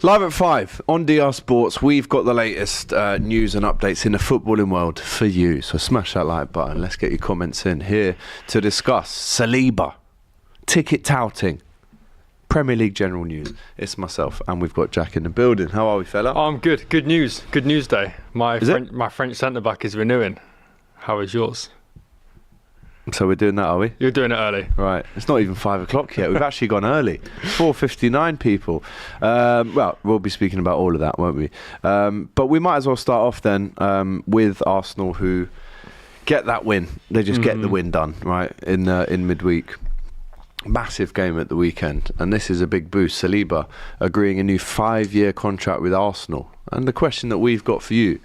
Live at 5 on DR Sports, we've got the latest news and updates in the footballing world for you. So smash that like button. Let's get your comments in here to discuss Saliba, ticket touting, Premier League general news. It's myself and we've got Jack in the building. How are we, fella? I'm good. Good news. Good news day. My French centre-back is renewing. How is yours? So we're doing that, are we? You're doing it early. Right. It's not even 5 o'clock yet. We've actually gone early. 4:59 people. Well, we'll be speaking about all of that, won't we? But we might as well start off then with Arsenal, who get that win. They just get the win done, right, in midweek. Massive game at the weekend. And this is a big boost. Saliba agreeing a new 5-year contract with Arsenal. And the question that we've got for you,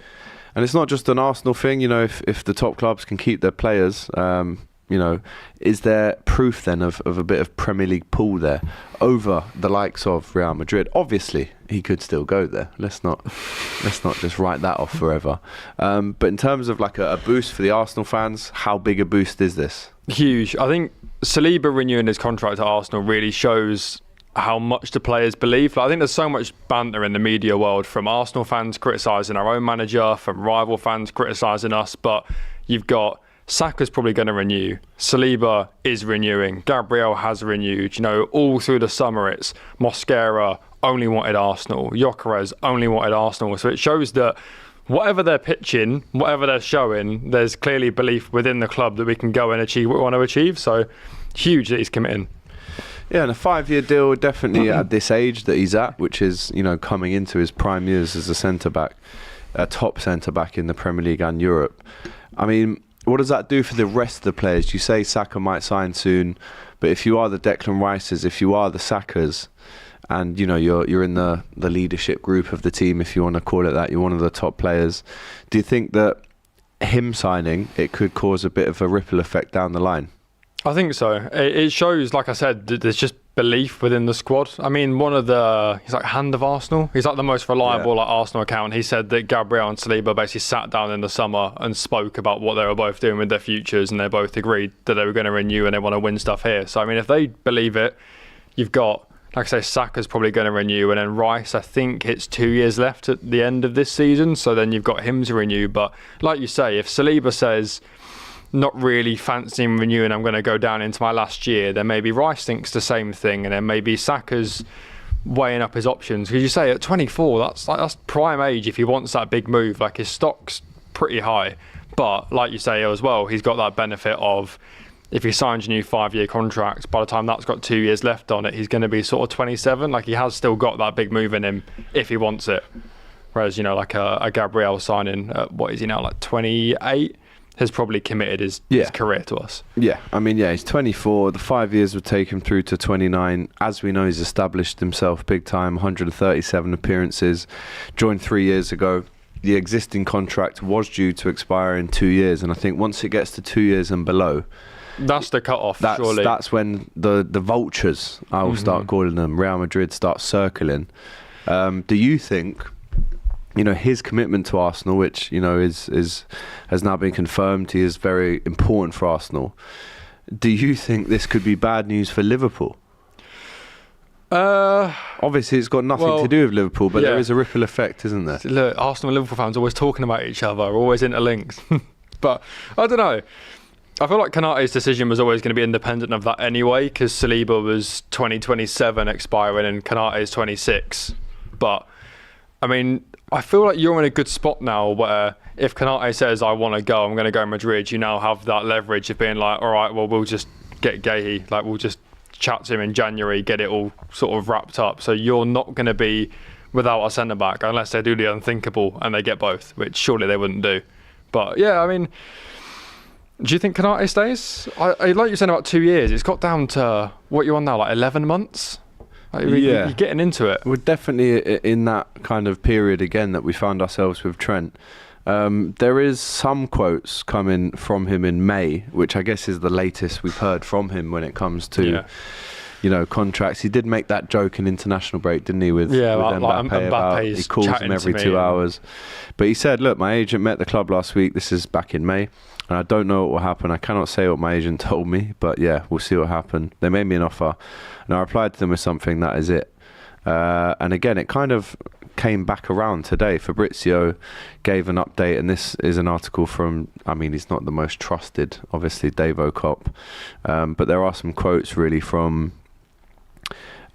and it's not just an Arsenal thing, you know, if the top clubs can keep their players, you know, is there proof then of a bit of Premier League pull there over the likes of Real Madrid? Obviously, he could still go there. Let's not just write that off forever. But in terms of like a boost for the Arsenal fans, how big a boost is this? Huge. I think Saliba renewing his contract at Arsenal really shows how much the players believe. Like, I think there's so much banter in the media world from Arsenal fans criticising our own manager, from rival fans criticising us, but you've got Saka's probably going to renew. Saliba is renewing. Gabriel has renewed. You know, all through the summer, it's Mosquera only wanted Arsenal. Gyökeres only wanted Arsenal. So it shows that whatever they're pitching, whatever they're showing, there's clearly belief within the club that we can go and achieve what we want to achieve. So huge that he's committing. Yeah, and a 5-year deal definitely at this age that he's at, which is, you know, coming into his prime years as a centre-back, a top centre-back in the Premier League and Europe. I mean, what does that do for the rest of the players? You say Saka might sign soon, but if you are the Declan Rices, if you are the Sakas, and you know you're in the leadership group of the team, if you want to call it that, you're one of the top players, do you think that him signing, it could cause a bit of a ripple effect down the line? I think so. It shows, like I said, that there's just belief within the squad. I mean, he's like Hand of Arsenal. He's like the most reliable like Arsenal account. He said that Gabriel and Saliba basically sat down in the summer and spoke about what they were both doing with their futures, and they both agreed that they were going to renew and they want to win stuff here. So, I mean, if they believe it, you've got, like I say, Saka's probably going to renew, and then Rice, I think it's 2 years left at the end of this season, so then you've got him to renew. But like you say, if Saliba says, not really fancying renewing, I'm going to go down into my last year, then maybe Rice thinks the same thing, and then maybe Saka's weighing up his options. Because you say at 24, that's prime age if he wants that big move. Like, his stock's pretty high, but like you say as well, he's got that benefit of, if he signs a new 5-year contract, by the time that's got 2 years left on it, he's going to be sort of 27. Like, he has still got that big move in him if he wants it. Whereas, you know, like a Gabriel signing, what is he now, like 28? Has probably committed his career to us. Yeah, I mean, he's 24. The 5 years would take him through to 29. As we know, he's established himself big time, 137 appearances, joined 3 years ago. The existing contract was due to expire in 2 years, and I think once it gets to 2 years and below, that's the cut-off, surely. That's when the vultures, I will start calling them, Real Madrid, start circling. Do you think, you know, his commitment to Arsenal, which, you know, has now been confirmed, he is very important for Arsenal. Do you think this could be bad news for Liverpool? Obviously, it's got nothing to do with Liverpool, but there is a ripple effect, isn't there? Look, Arsenal and Liverpool fans are always talking about each other, always interlinked. But I don't know. I feel like Konate's decision was always going to be independent of that anyway, because Saliba was 2027 expiring and Konate's 26. But I mean, I feel like you're in a good spot now where if Konate says, I want to go, I'm going to go Madrid, you now have that leverage of being like, all right, well, we'll just get Guehi. Like, we'll just chat to him in January, get it all sort of wrapped up. So you're not going to be without a centre-back unless they do the unthinkable and they get both, which surely they wouldn't do. But, yeah, I mean, do you think Konate stays? I like you said about 2 years. It's got down to, what you're on now, like 11 months? Like, you're getting into it. We're definitely in that kind of period again that we found ourselves with Trent. There is some quotes coming from him in May, which I guess is the latest we've heard from him when it comes to, you know, contracts. He did make that joke in international break, didn't he, with Mbappe about he calls him every 2 hours. But he said, look, my agent met the club last week. This is back in May. And I don't know what will happen. I cannot say what my agent told me, but yeah, we'll see what happened. They made me an offer, and I replied to them with something, that is it. And again, it kind of came back around today. Fabrizio gave an update, and this is an article from, I mean, he's not the most trusted, obviously, Dave O'Cop, but there are some quotes really from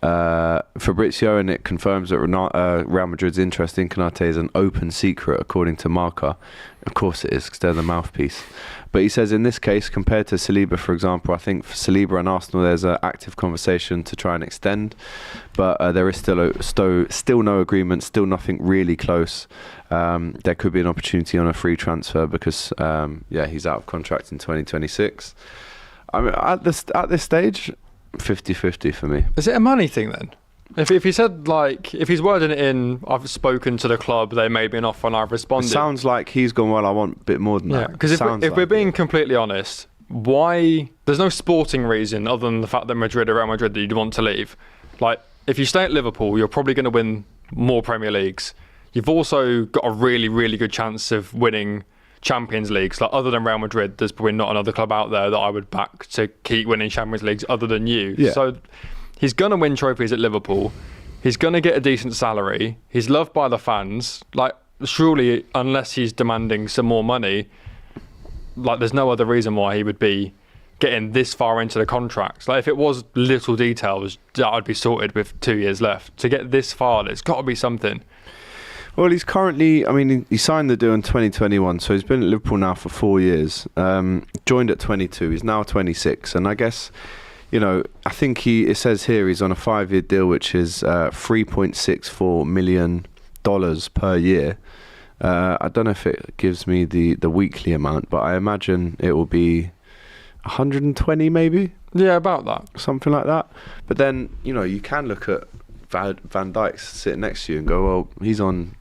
Fabrizio, and it confirms that Real Madrid's interest in Konate is an open secret, according to Marca. Of course it is, because they're the mouthpiece. But he says in this case, compared to Saliba, for example, I think for Saliba and Arsenal, there's an active conversation to try and extend. But there is still no agreement, still nothing really close. There could be an opportunity on a free transfer because, he's out of contract in 2026. I mean, at this stage, 50-50 for me. Is it a money thing then? If he said, like, if he's wording it in, I've spoken to the club, they made me an offer and I've responded. It sounds like he's gone, well, I want a bit more than that. Because if we're being completely honest, why? There's no sporting reason other than the fact that Madrid are Real Madrid that you'd want to leave. Like, if you stay at Liverpool, you're probably going to win more Premier Leagues. You've also got a really, really good chance of winning Champions Leagues. Like, other than Real Madrid, there's probably not another club out there that I would back to keep winning Champions Leagues other than you. Yeah. So he's going to win trophies at Liverpool. He's going to get a decent salary. He's loved by the fans. Like, surely, unless he's demanding some more money, like, there's no other reason why he would be getting this far into the contract. Like, if it was little details, that would be sorted with 2 years left. To get this far, there's got to be something. Well, he's currently, I mean, he signed the deal in 2021, so he's been at Liverpool now for 4 years. Joined at 22, he's now 26, and I guess, you know, I think it says here he's on a 5-year deal, which is $3.64 million per year. I don't know if it gives me the weekly amount, but I imagine it will be 120 maybe? Yeah, about that. Something like that. But then, you know, you can look at Van Dijk sitting next to you and go, well, he's on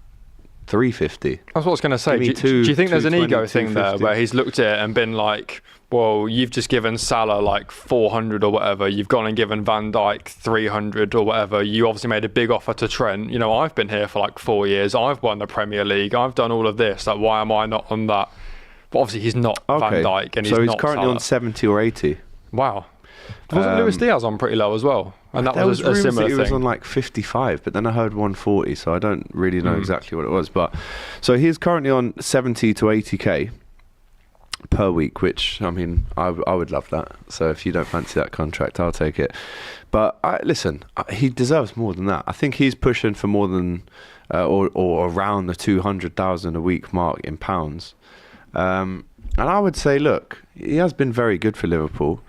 350. That's what I was going to say. Do you think there's an ego thing there where he's looked at it and been like, well, you've just given Salah like 400 or whatever, you've gone and given Van Dijk 300 or whatever, you obviously made a big offer to Trent, you know, I've been here for like 4 years, I've won the Premier League, I've done all of this, like, why am I not on that? But obviously he's not Van Dijk, and he's not So he's currently Salah. on 70 or 80. Wow. Wasn't Luis Diaz on pretty low as well? And that was a similar thing. He was on like 55, but then I heard 140, so I don't really know exactly what it was. But so he's currently on 70 to 80k per week, which, I mean, I would love that. So if you don't fancy that contract, I'll take it. But listen, he deserves more than that. I think he's pushing for more than or around the 200,000 a week mark in pounds. And I would say, look, he has been very good for Liverpool.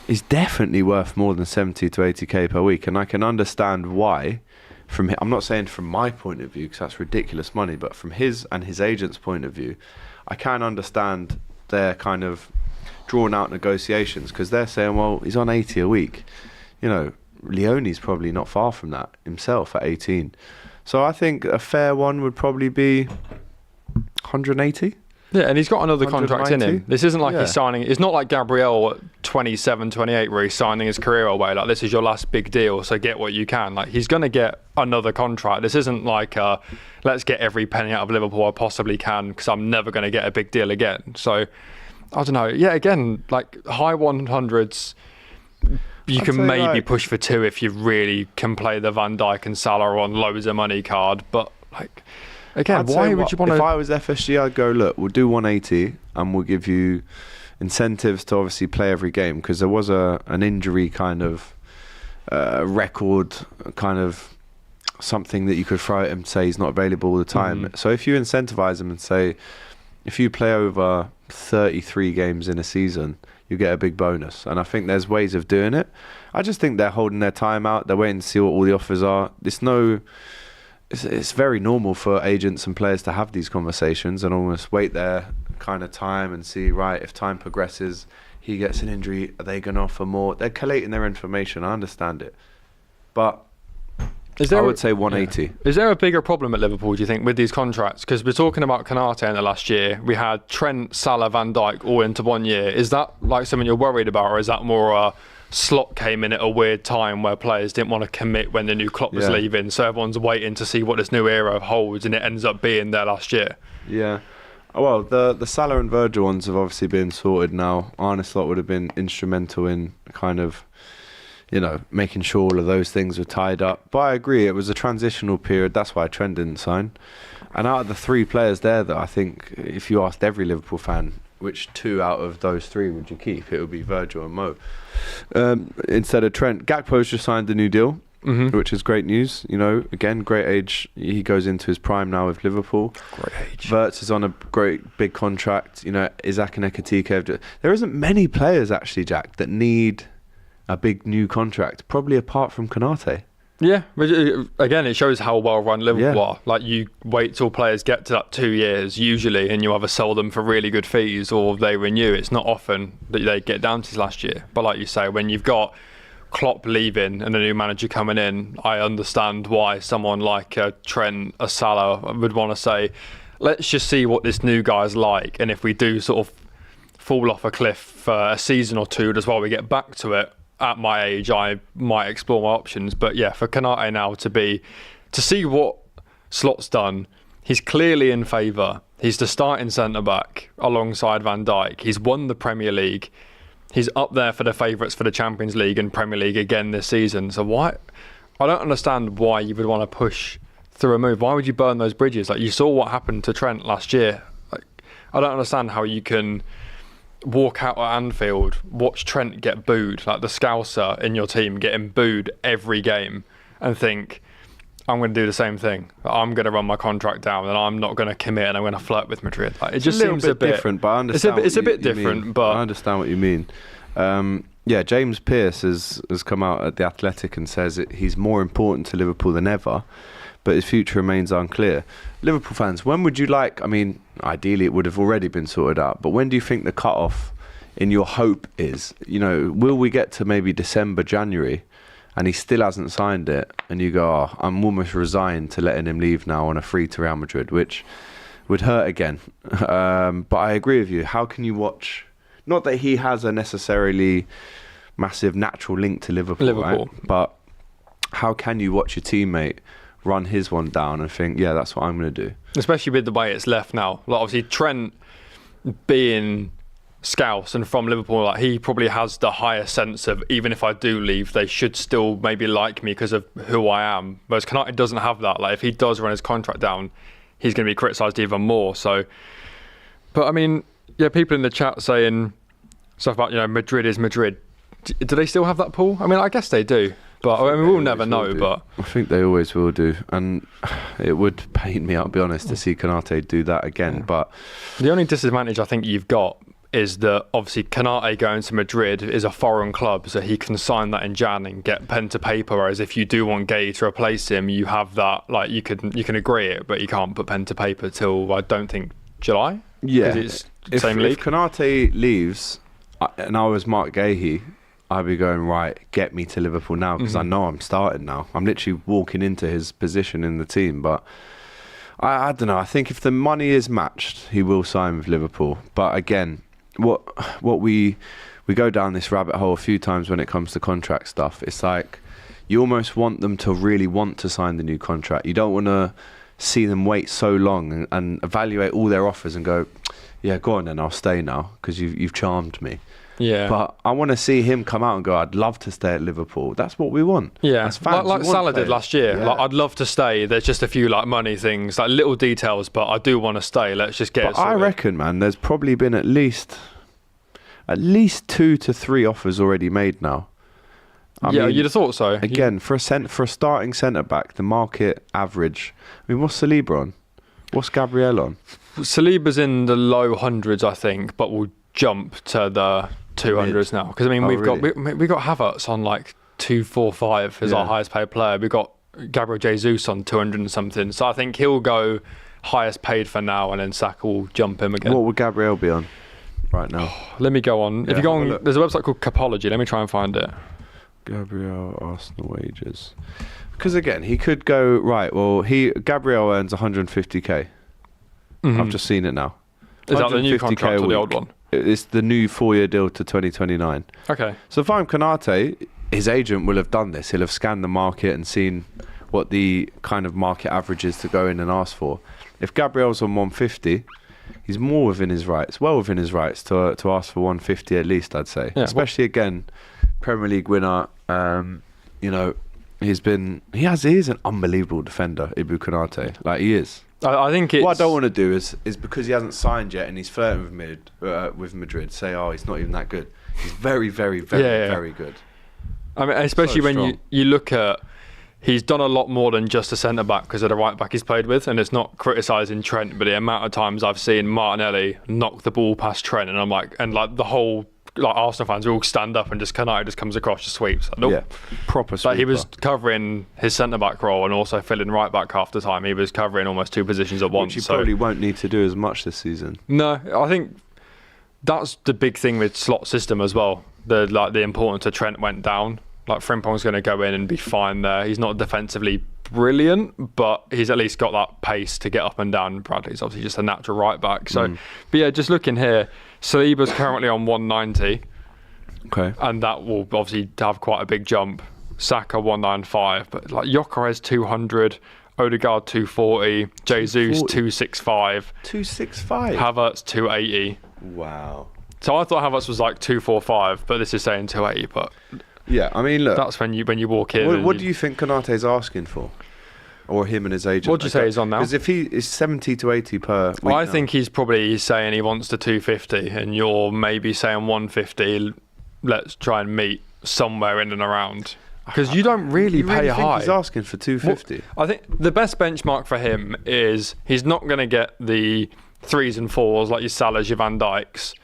He's definitely worth more than 70 to 80k per week, and I can understand why. I'm not saying from my point of view, because that's ridiculous money, but from his and his agent's point of view, I can understand their kind of drawn out negotiations, because they're saying, well, he's on 80 a week. You know, Leone's probably not far from that himself at 18. So I think a fair one would probably be 180. Yeah, and he's got another contract in him. This isn't like he's signing. It's not like Gabriel at 27, 28, where he's signing his career away. Like, this is your last big deal, so get what you can. Like, he's going to get another contract. This isn't like, let's get every penny out of Liverpool I possibly can, because I'm never going to get a big deal again. So, I don't know. Yeah, again, like, high 100s, you can maybe push for 2 if you really can play the Van Dijk and Salah on loads of money card. But, like, again, why would you want to... If I was FSG, I'd go, look, we'll do 180 and we'll give you incentives to obviously play every game, because there was an injury kind of record, kind of something that you could throw at him to say he's not available all the time. So if you incentivize him and say, if you play over 33 games in a season, you get a big bonus. And I think there's ways of doing it. I just think they're holding their time out. They're waiting to see what all the offers are. It's very normal for agents and players to have these conversations and almost wait their kind of time and see, right, if time progresses, he gets an injury, are they going to offer more? They're collating their information, I understand it. But I would say 180. Yeah. Is there a bigger problem at Liverpool, do you think, with these contracts? Because we're talking about Konate in the last year. We had Trent, Salah, Van Dijk all into 1 year. Is that like something you're worried about, or is that more slot came in at a weird time where players didn't want to commit when the new Klopp was leaving, so everyone's waiting to see what this new era holds, and it ends up being their last year? Yeah. Well, the Salah and Virgil ones have obviously been sorted now. Arne Slot would have been instrumental in kind of making sure all of those things were tied up. But I agree, it was a transitional period. That's why Trent didn't sign. And out of the 3 players there, that I think if you asked every Liverpool fan, which 2 out of those 3 would you keep? It would be Virgil and Mo. Instead of Trent. Gakpo's just signed a new deal, which is great news. Again, great age. He goes into his prime now with Liverpool. Great age. Wirtz is on a great big contract. Isaac and Ekatike. There isn't many players, actually, Jack, that need a big new contract, probably apart from Konate. Yeah, again, it shows how well run Liverpool are. Like, you wait till players get to that 2 years usually, and you either sell them for really good fees or they renew. It's not often that they get down to last year. But like you say, when you've got Klopp leaving and a new manager coming in, I understand why someone like Trent, a Salah would want to say, let's just see what this new guy's like, and if we do sort of fall off a cliff for a season or 2 as well, we get back to it. At my age, I might explore my options. But yeah, for Konate now to see what Slot's done, he's clearly in favour. He's the starting centre-back alongside Van Dijk. He's won the Premier League. He's up there for the favourites for the Champions League and Premier League again this season. So I don't understand why you would want to push through a move. Why would you burn those bridges? Like, you saw what happened to Trent last year. Like, I don't understand how you can walk out at Anfield, watch Trent get booed, like the Scouser in your team getting booed every game, and think, I'm going to do the same thing. I'm going to run my contract down, and I'm not going to commit, and I'm going to flirt with Madrid. Like, it just seems a bit different, but I understand. It's a bit different, but I understand what you mean. James Pearce has come out at The Athletic and says he's more important to Liverpool than ever, but his future remains unclear. Liverpool fans, when would you like, ideally it would have already been sorted out, but when do you think the cut-off in your hope is? Will we get to maybe December, January, and he still hasn't signed it, and you go, I'm almost resigned to letting him leave now on a free to Real Madrid, which would hurt again. But I agree with you. How can you watch, not that he has a necessarily massive natural link to Liverpool. Right? But how can you watch your teammate run his one down and think, yeah, that's what I'm going to do? Especially with the way it's left now. Like, obviously, Trent being Scouse and from Liverpool, like, he probably has the higher sense of, even if I do leave, they should still maybe like me because of who I am. Whereas Konate doesn't have that. Like, if he does run his contract down, he's going to be criticised even more. So, but people in the chat saying stuff about, Madrid is Madrid. Do they still have that pull? I guess they do. But we'll never know. But I think they always will do, and it would pain me, I'll be honest, to see Konate do that again. Yeah. But the only disadvantage I think you've got is that obviously Konate going to Madrid is a foreign club, so he can sign that in Jan and get pen to paper. Whereas if you do want Gay to replace him, you have that, like, you can agree it, but you can't put pen to paper till, I don't think, July. Yeah, it's same league. If Konate leaves and I was Mark Gahey, I'd be going, right, get me to Liverpool now, because I know I'm starting now. I'm literally walking into his position in the team. But I don't know. I think if the money is matched, he will sign with Liverpool. But again, what we go down this rabbit hole a few times when it comes to contract stuff. It's like you almost want them to really want to sign the new contract. You don't want to see them wait so long and evaluate all their offers and go, yeah, go on then, I'll stay now because you've charmed me. Yeah, but I want to see him come out and go, I'd love to stay at Liverpool. That's what we want. Yeah, as fans, like Salah did last year. Yeah. Like, I'd love to stay. There's just a few money things, like little details, but I do want to stay. Let's just get it sorted. I reckon, man, there's probably been at least 2 to 3 offers already made now. I mean, you'd have thought so. Again, for a starting centre back, the market average. What's Saliba on? What's Gabriel on? Saliba's in the low hundreds, I think, but we'll jump to the 200s now, because we've got Havertz on 245 as our highest paid player. We've got Gabriel Jesus on 200 and something, so I think he'll go highest paid for now, and then Saka will jump him again. What would Gabriel be on right now? Let me go on. If you go on, there's a website called Capology. Let me try and find it. Gabriel Arsenal wages, because again he could go right. Well, Gabriel earns 150k. I've just seen it now. Is that the new contract or the old one? It's the new 4-year deal to 2029. Okay. So if I'm Konate, his agent will have done this. He'll have scanned the market and seen what the kind of market average is to go in and ask for. If Gabriel's on 150, he's well within his rights to ask for 150 at least, I'd say. Yeah, especially again, Premier League winner. You know, he is an unbelievable defender, Ibu Konate. Like, he is. I think it's... What I don't want to do is because he hasn't signed yet and he's flirting with Madrid, say, oh, he's not even that good. He's very, very, very, very good. I mean, especially when you look at... He's done a lot more than just a centre-back because of the right-back he's played with, and it's not criticising Trent, but the amount of times I've seen Martinelli knock the ball past Trent, and I'm like, the whole... Like, Arsenal fans will all stand up and Konate just comes across, just sweeps. Yeah, proper sweeper. Like, he was covering his centre-back role and also filling right-back half the time. He was covering almost two positions at once. Which he probably won't need to do as much this season. No, I think that's the big thing with slot system as well. The importance of Trent went down. Like, Frimpong's going to go in and be fine there. He's not defensively brilliant, but he's at least got that pace to get up and down. Bradley's obviously just a natural right back. So, but yeah, just looking here, Saliba's currently on 190. Okay. And that will obviously have quite a big jump. Saka 195, but like Gyökeres 200, Odegaard 240, Jesus 265. 265? Havertz 280. Wow. So I thought Havertz was like 245, but this is saying 280, but... Yeah, I mean, look. That's when you walk in. What do you think Konate's asking for? Or him and his agent? What do you say he's on now? Because if he is 70 to 80 per week I think he's probably saying he wants the 250, and you're maybe saying 150. Let's try and meet somewhere in and around. Because you don't really pay think high. He's asking for 250. Well, I think the best benchmark for him is he's not going to get the 3s and 4s like your Salahs, your Van Dijks.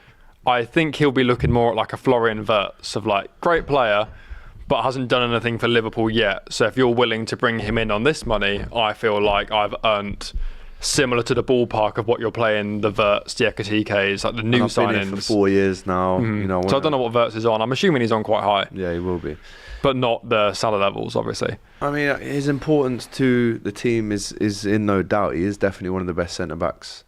I think he'll be looking more at like a Florian Wirtz of like, great player, but hasn't done anything for Liverpool yet. So if you're willing to bring him in on this money, I feel like I've earned similar to the ballpark of what you're playing the Wirtz, the Ekatike's, like the new I've signings. been here for 4 years now. You know, so I don't know what Wirtz is on. I'm assuming he's on quite high. Yeah, he will be. But not the Salah levels, obviously. I mean, his importance to the team is in no doubt. He is definitely one of the best centre-backs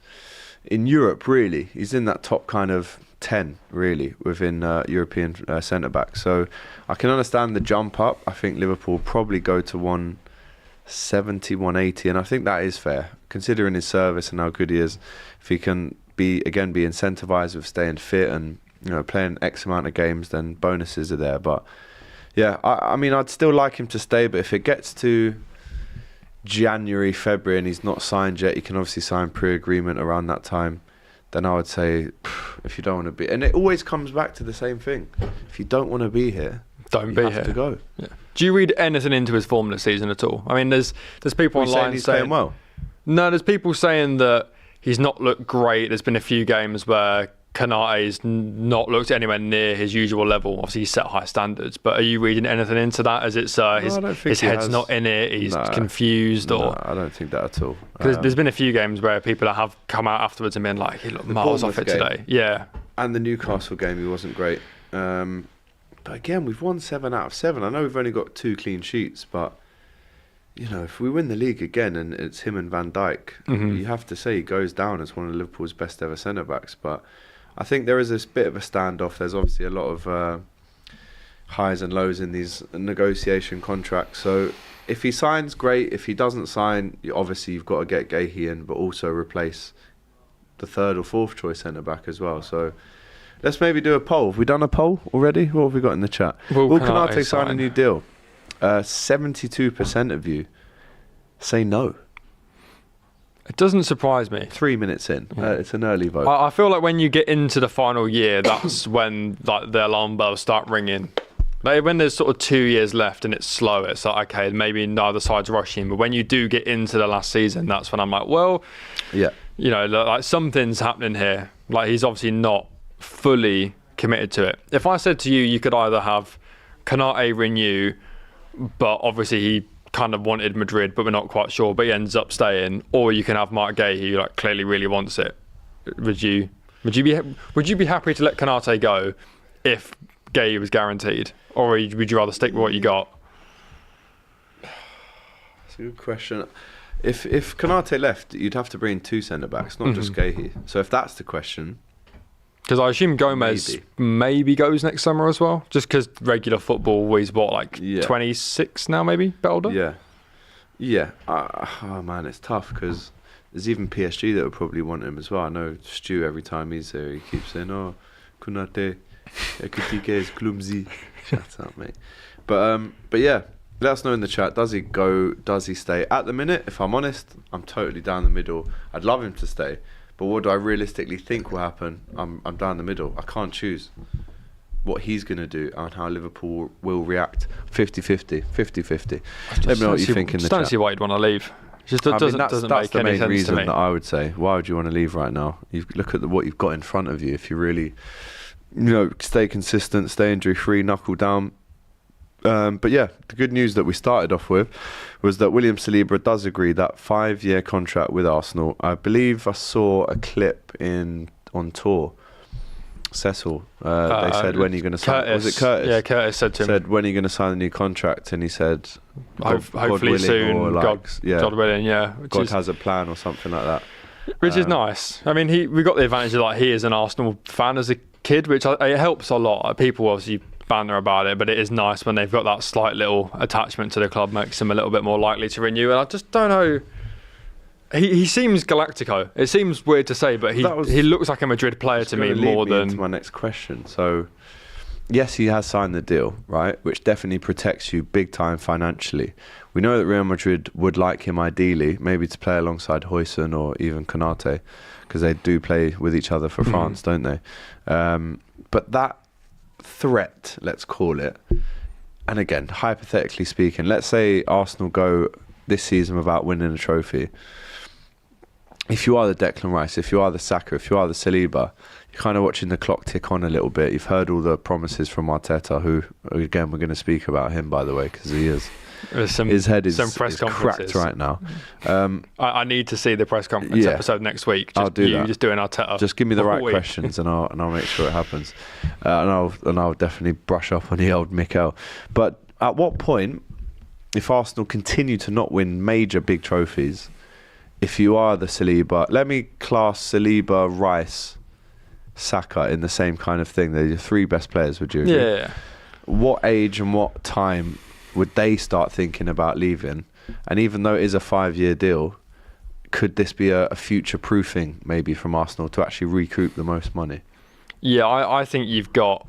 in Europe, really. He's in that top kind of 10 really within European centre-backs. So I can understand the jump up. I think Liverpool probably go to 170, 180, and I think that is fair considering his service and how good he is. If he can be incentivised with staying fit and, you know, playing X amount of games, then bonuses are there. But yeah, I mean, I'd still like him to stay, but if it gets to January, February and he's not signed yet, he can obviously sign pre-agreement around that time. Then I would say, if you don't want to be... And it always comes back to the same thing. If you don't want to be here, you have to go. Yeah. Do you read anything into his form this season at all? I mean, there's people online he's playing well? No, there's people saying that he's not looked great. There's been a few games where Konate's not looked anywhere near his usual level. Obviously, he's set high standards. But are you reading anything into that? As it's his head's not in it, he's confused, or? No, I don't think that at all. Because there's been a few games where people have come out afterwards and been like, he looked miles off it today. Yeah. And the Newcastle game, he wasn't great. But again, we've won 7 out of 7. I know we've only got 2 clean sheets, but you know, if we win the league again and it's him and Van Dijk, you have to say he goes down as one of Liverpool's best ever centre backs. But I think there is this bit of a standoff. There's obviously a lot of highs and lows in these negotiation contracts. So if he signs, great. If he doesn't sign, obviously you've got to get Guehi in, but also replace the 3rd or 4th choice centre back as well. So let's maybe do a poll. Have we done a poll already? What have we got in the chat? Will Konate sign a new deal? 72% of you say no. It doesn't surprise me. 3 minutes in. It's an early vote. I feel like when you get into the final year, that's when like the alarm bells start ringing. Like when there's sort of 2 years left and it's slow, it's like, okay, maybe neither side's rushing. But when you do get into the last season, that's when I'm like, well, yeah, you know, like something's happening here. Like he's obviously not fully committed to it. If I said to you, you could either have Konate renew, but obviously he kind of wanted Madrid, but we're not quite sure, but he ends up staying, or you can have Mark Guehi, who like clearly really wants it. Would you be happy to let Konate go if Guehi was guaranteed, or would you rather stick with what you got? That's a good question. If Konate left, you'd have to bring 2 centre backs, not just Guehi. So if that's the question, because I assume Gomez maybe goes next summer as well, just because regular football is what, like 26 now, maybe, bit older? Yeah. Oh man, it's tough because there's even PSG that would probably want him as well. I know Stu, every time he's there, he keeps saying, oh, Konate. Ekitike is clumsy. Shut up, mate. But yeah, let us know in the chat. Does he go? Does he stay? At the minute, if I'm honest, I'm totally down the middle. I'd love him to stay, but what do I realistically think will happen? I'm down the middle. I can't choose what he's going to do and how Liverpool will react. 50-50. 50-50. Let me know what you think in the chat. Don't see why you'd want to leave. Just doesn't make any sense to me. That's the main reason that I would say. Why would you want to leave right now? You look at what you've got in front of you. If you really, stay consistent, stay injury-free, knuckle down. But yeah, the good news that we started off with was that William Saliba does agree that 5-year contract with Arsenal. I believe I saw a clip on tour. Cecil, they said, when are you going to sign? Was it Curtis? Yeah, Curtis said to him, when are you going to sign a new contract? And he said, hopefully soon, God willing, yeah. God has a plan or something like that. Which is nice. I mean, we got the advantage of he is an Arsenal fan as a kid, which it helps a lot. People obviously banter about it, but it is nice when they've got that slight little attachment to the club, makes them a little bit more likely to renew. And I just don't know. He seems Galactico. It seems weird to say, but he looks like a Madrid player to me more than. Into my next question. So, yes, he has signed the deal, right? Which definitely protects you big time financially. We know that Real Madrid would like him ideally, maybe to play alongside Huijsen or even Konate, because they do play with each other for France, don't they? But that threat, let's call it, and again, hypothetically speaking, let's say Arsenal go this season without winning a trophy. If you are the Declan Rice, if you are the Saka, if you are the Saliba, you're kind of watching the clock tick on a little bit. You've heard all the promises from Arteta, who, again, we're going to speak about him, by the way, because his head is cracked right now. I need to see the press conference episode next week. I'll do that. Just doing Arteta. Just give me the right questions and I'll make sure it happens. And I'll definitely brush up on the old Mikel. But at what point, if Arsenal continue to not win major big trophies, if you are the Saliba, let me class Saliba, Rice, Saka in the same kind of thing. They're your 3 best players, would you agree? Yeah. What age and what time would they start thinking about leaving? And even though it is a 5-year deal, could this be a future proofing maybe from Arsenal to actually recoup the most money? Yeah, I think you've got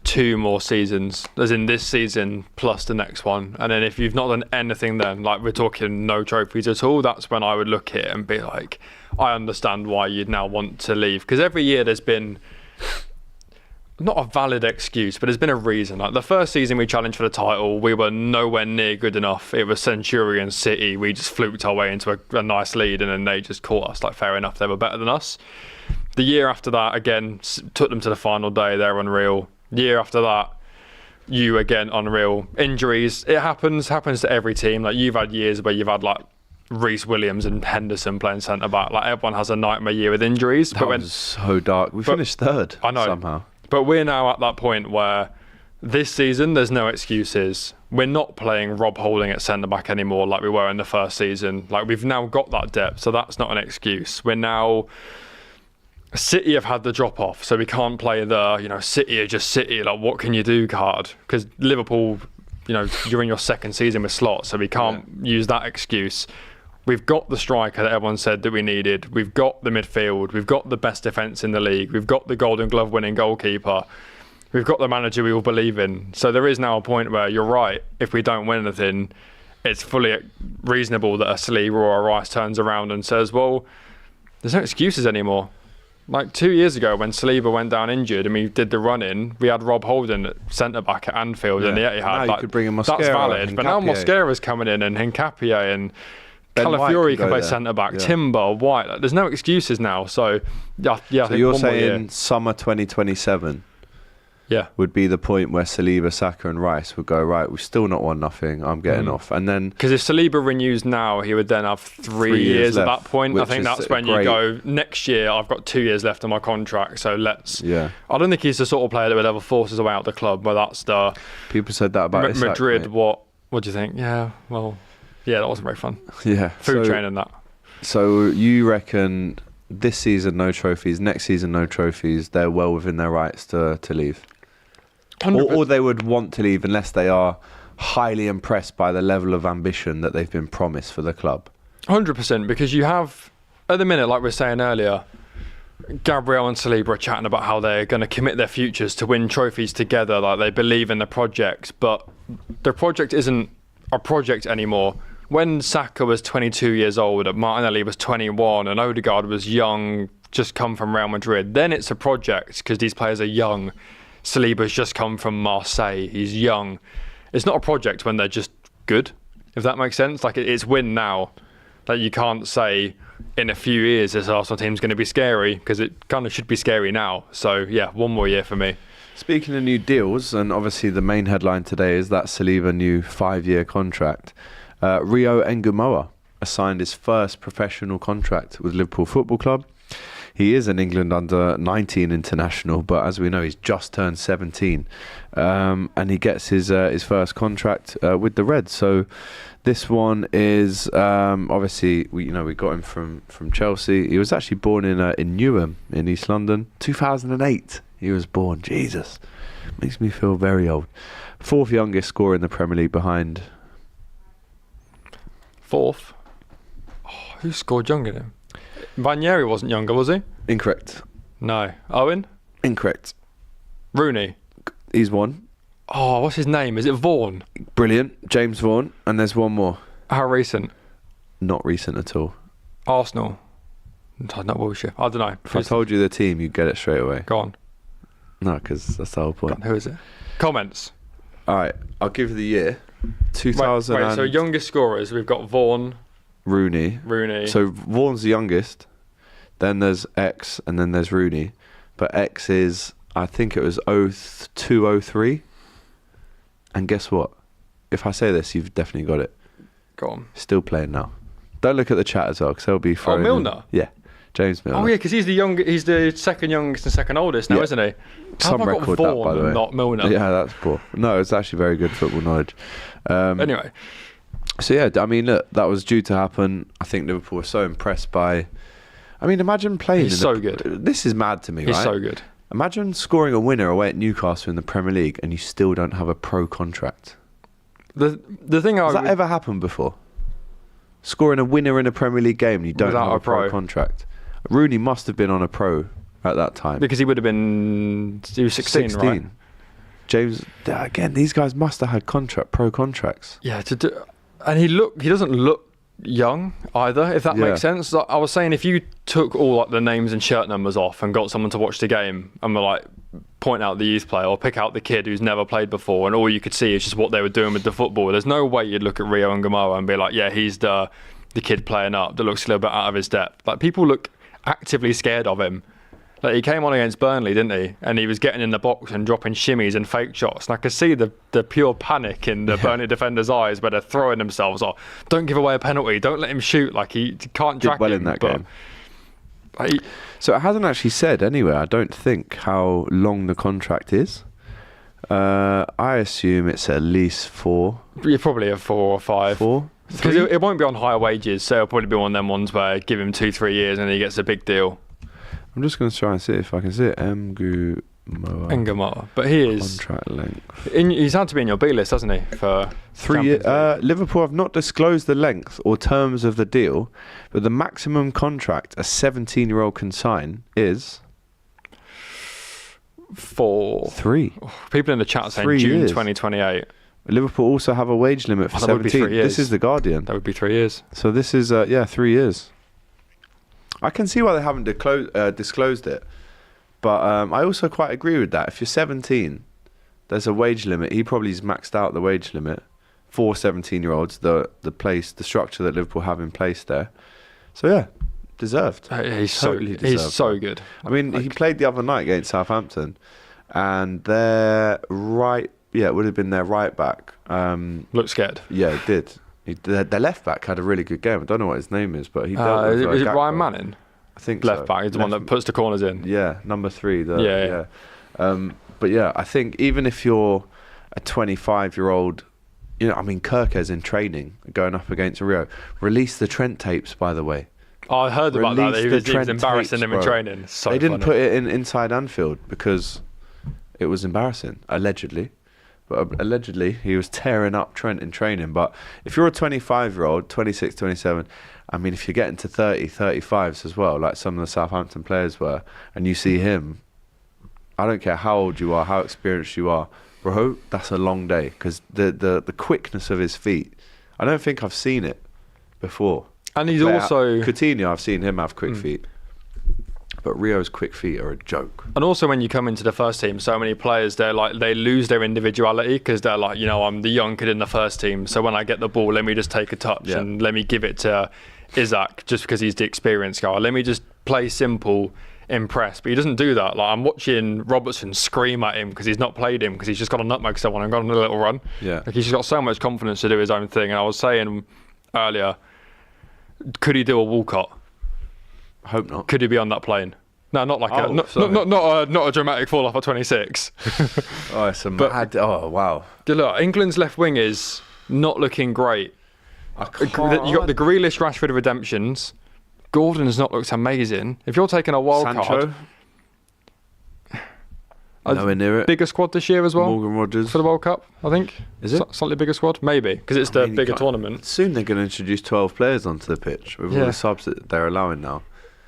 2 more seasons, as in this season plus the next one, and then if you've not done anything then, like we're talking no trophies at all, that's when I would look at it and be like, I understand why you'd now want to leave, because every year there's been not a valid excuse, but there's been a reason. Like the first season we challenged for the title, we were nowhere near good enough. It was Centurion City, we just fluked our way into a nice lead and then they just caught us. Like fair enough, they were better than us. The year after that, again, took them to the final day, they're unreal. Year after that, you again unreal. Injuries, it happens to every team. Like you've had years where you've had like Reece Williams and Henderson playing centre back. Like everyone has a nightmare year with injuries. That was so dark. We finished 3rd. I know somehow. But we're now at that point where this season there's no excuses. We're not playing Rob Holding at centre back anymore like we were in the first season. Like we've now got that depth, so that's not an excuse. We're now. City have had the drop off, so we can't play the City are just City, like what can you do card, because Liverpool, you're in your 2nd season with Slot, so we can't use that excuse. We've got the striker that everyone said that we needed, we've got the midfield, we've got the best defence in the league, we've got the Golden Glove winning goalkeeper, we've got the manager we all believe in. So there is now a point where you're right, if we don't win anything, it's fully reasonable that a Saliba or a Rice turns around and says, well, there's no excuses anymore. Like 2 years ago when Saliba went down injured and we did the run-in, we had Rob Holding at centre-back at Anfield and the Etihad. Now you could bring in Mosquera. That's valid, but now Mosquera's coming in and Hincapié and Calafiori can play centre-back, Timber, White. Like, there's no excuses now. So, I think you're saying summer 2027 would be the point where Saliba, Saka and Rice would go, right, we've still not won nothing, I'm getting off. And then because if Saliba renews now, he would then have 3 years at that point. I think that's when you go, next year I've got 2 years left on my contract, so let's I don't think he's the sort of player that would ever force his way out of the club, where that's the people said that about Madrid. Isak, what do you think? That wasn't very fun. Food training that. So you reckon this season no trophies, next season no trophies, they're well within their rights to leave? Or they would want to leave unless they are highly impressed by the level of ambition that they've been promised for the club. 100%, because you have, at the minute, like we were saying earlier, Gabriel and Saliba are chatting about how they're going to commit their futures to win trophies together. Like, they believe in the project, but the project isn't a project anymore. When Saka was 22 years old, Martinelli was 21, and Odegaard was young, just come from Real Madrid, then it's a project because these players are young. Saliba's just come from Marseille. He's young. It's not a project when they're just good, if that makes sense. Like, it's win now. Like, you can't say in a few years this Arsenal team's going to be scary, because it kind of should be scary now. So, yeah, one more year for me. Speaking of new deals, and obviously the main headline today is that Saliba new 5-year contract. Rio Ngumoha signed his first professional contract with Liverpool Football Club. He is an England under-19 international, but as we know, he's just turned 17, and he gets his first contract with the Reds. So this one is obviously we got him from Chelsea. He was actually born in Newham in East London, 2008. He was born. Jesus, makes me feel very old. 4th youngest scorer in the Premier League behind. 4th. Oh, who scored younger than him? Ranieri wasn't younger, was he? Incorrect. No. Owen? Incorrect. Rooney? He's one. Oh, what's his name? Is it Vaughan? Brilliant. James Vaughan. And there's one more. How recent? Not recent at all. Arsenal? Not Wilshire. I don't know. If I told you the team, you'd get it straight away. Go on. No, because that's the whole point. Who is it? Comments. All right. I'll give you the year. 2000. Wait, so youngest scorers, we've got Vaughan. Rooney. So Vaughan's the youngest. Then there's X, and then there's Rooney. But X is, I think it was 02, 03. And guess what? If I say this, you've definitely got it. Go on. Still playing now. Don't look at the chat as well, because they'll be throwing. Oh, Milner? Yeah, James Milner. Oh, yeah, because he's the second youngest and second oldest now, isn't he? Some How have I record got that, Vaughan by the way. and not Milner? Yeah, that's poor. No, it's actually very good football knowledge. Anyway. So yeah, I mean, look, that was due to happen. I think Liverpool were so impressed by. I mean, imagine playing. He's so good. This is mad to me, right? He's so good. Imagine scoring a winner away at Newcastle in the Premier League, and you still don't have a pro contract. The thing has that ever happened before? Scoring a winner in a Premier League game, and you don't have a pro contract. Rooney must have been on a pro at that time because he would have been. He was 16, right? James, again, these guys must have had pro contracts. Yeah, and he doesn't look young either, if that makes sense. Like, I was saying, if you took all like the names and shirt numbers off and got someone to watch the game and were like, point out the youth player or pick out the kid who's never played before, and all you could see is just what they were doing with the football, there's no way you'd look at Rio Ngumoha and be like, yeah, he's the kid playing up that looks a little bit out of his depth. Like, people look actively scared of him. Like, he came on against Burnley, didn't he? And he was getting in the box and dropping shimmies and fake shots. And I could see the pure panic in the Burnley defenders' eyes where they're throwing themselves off. Don't give away a penalty. Don't let him shoot. Like, he can't drag well him. In that game. So it hasn't actually said anywhere, I don't think, how long the contract is. I assume it's at least 4. You're probably a 4 or 5. 4? Because it won't be on higher wages. So it'll probably be one of them ones where give him 2-3 years and he gets a big deal. I'm just going to try and see if I can see it. Ngumoha. But he is. Contract length. He's had to be in your B list, hasn't he? For 3 years. Liverpool have not disclosed the length or terms of the deal, but the maximum contract a 17-year-old can sign is 3. People in the chat saying June 2028. Liverpool also have a wage limit for 17. This is the Guardian. That would be 3 years. So this is 3 years. I can see why they haven't disclosed it, but I also quite agree with that. If you're 17, there's a wage limit. He probably's maxed out the wage limit for 17-year-olds. The structure that Liverpool have in place there. So yeah, deserved. He's totally deserved. He's so good. I mean, he played the other night against Southampton, and their it would have been their right back. Looked scared. Yeah, it did. Their left back had a really good game. I don't know what his name is, but he dealt with is it Ryan Manning? I think left so. back. He's the one that puts the corners in. Yeah, number 3. Yeah. But yeah, I think even if you're a 25-year-old, I mean, Kirk's in training going up against Rio. Release the Trent tapes, by the way. Oh, I heard about that. He was embarrassing him in training. They didn't put it inside Anfield because it was embarrassing, allegedly. but allegedly he was tearing up Trent in training. But if you're a 25-year-old, 26, 27, I mean, if you're getting to 30, 35s as well, like some of the Southampton players were, and you see him, I don't care how old you are, how experienced you are, bro, that's a long day, because the quickness of his feet, I don't think I've seen it before. And he's also... Coutinho, I've seen him have quick feet. But Rio's quick feet are a joke. And also when you come into the first team, so many players, they lose their individuality because they're like, I'm the young kid in the first team. So when I get the ball, let me just take a touch and let me give it to Isaac just because he's the experienced guy. Let me just play simple, impress. But he doesn't do that. Like I'm watching Robertson scream at him because he's not played him because he's just got a nutmeg someone and gone on a little run. Yeah. Like he's just got so much confidence to do his own thing. And I was saying earlier, could he do a Walcott? I hope not. Could he be on that plane? No, not like not a dramatic fall off at 26. Oh, it's a mad. Oh, wow. Look, England's left wing is not looking great. You got the Grealish, Rashford redemptions. Gordon has not looked amazing. If you're taking a wild card, nowhere near it. Bigger squad this year as well. Morgan Rogers for the World Cup, I think. Is it slightly bigger squad? Maybe because it's the bigger tournament. Soon they're going to introduce 12 players onto the pitch with all the subs that they're allowing now.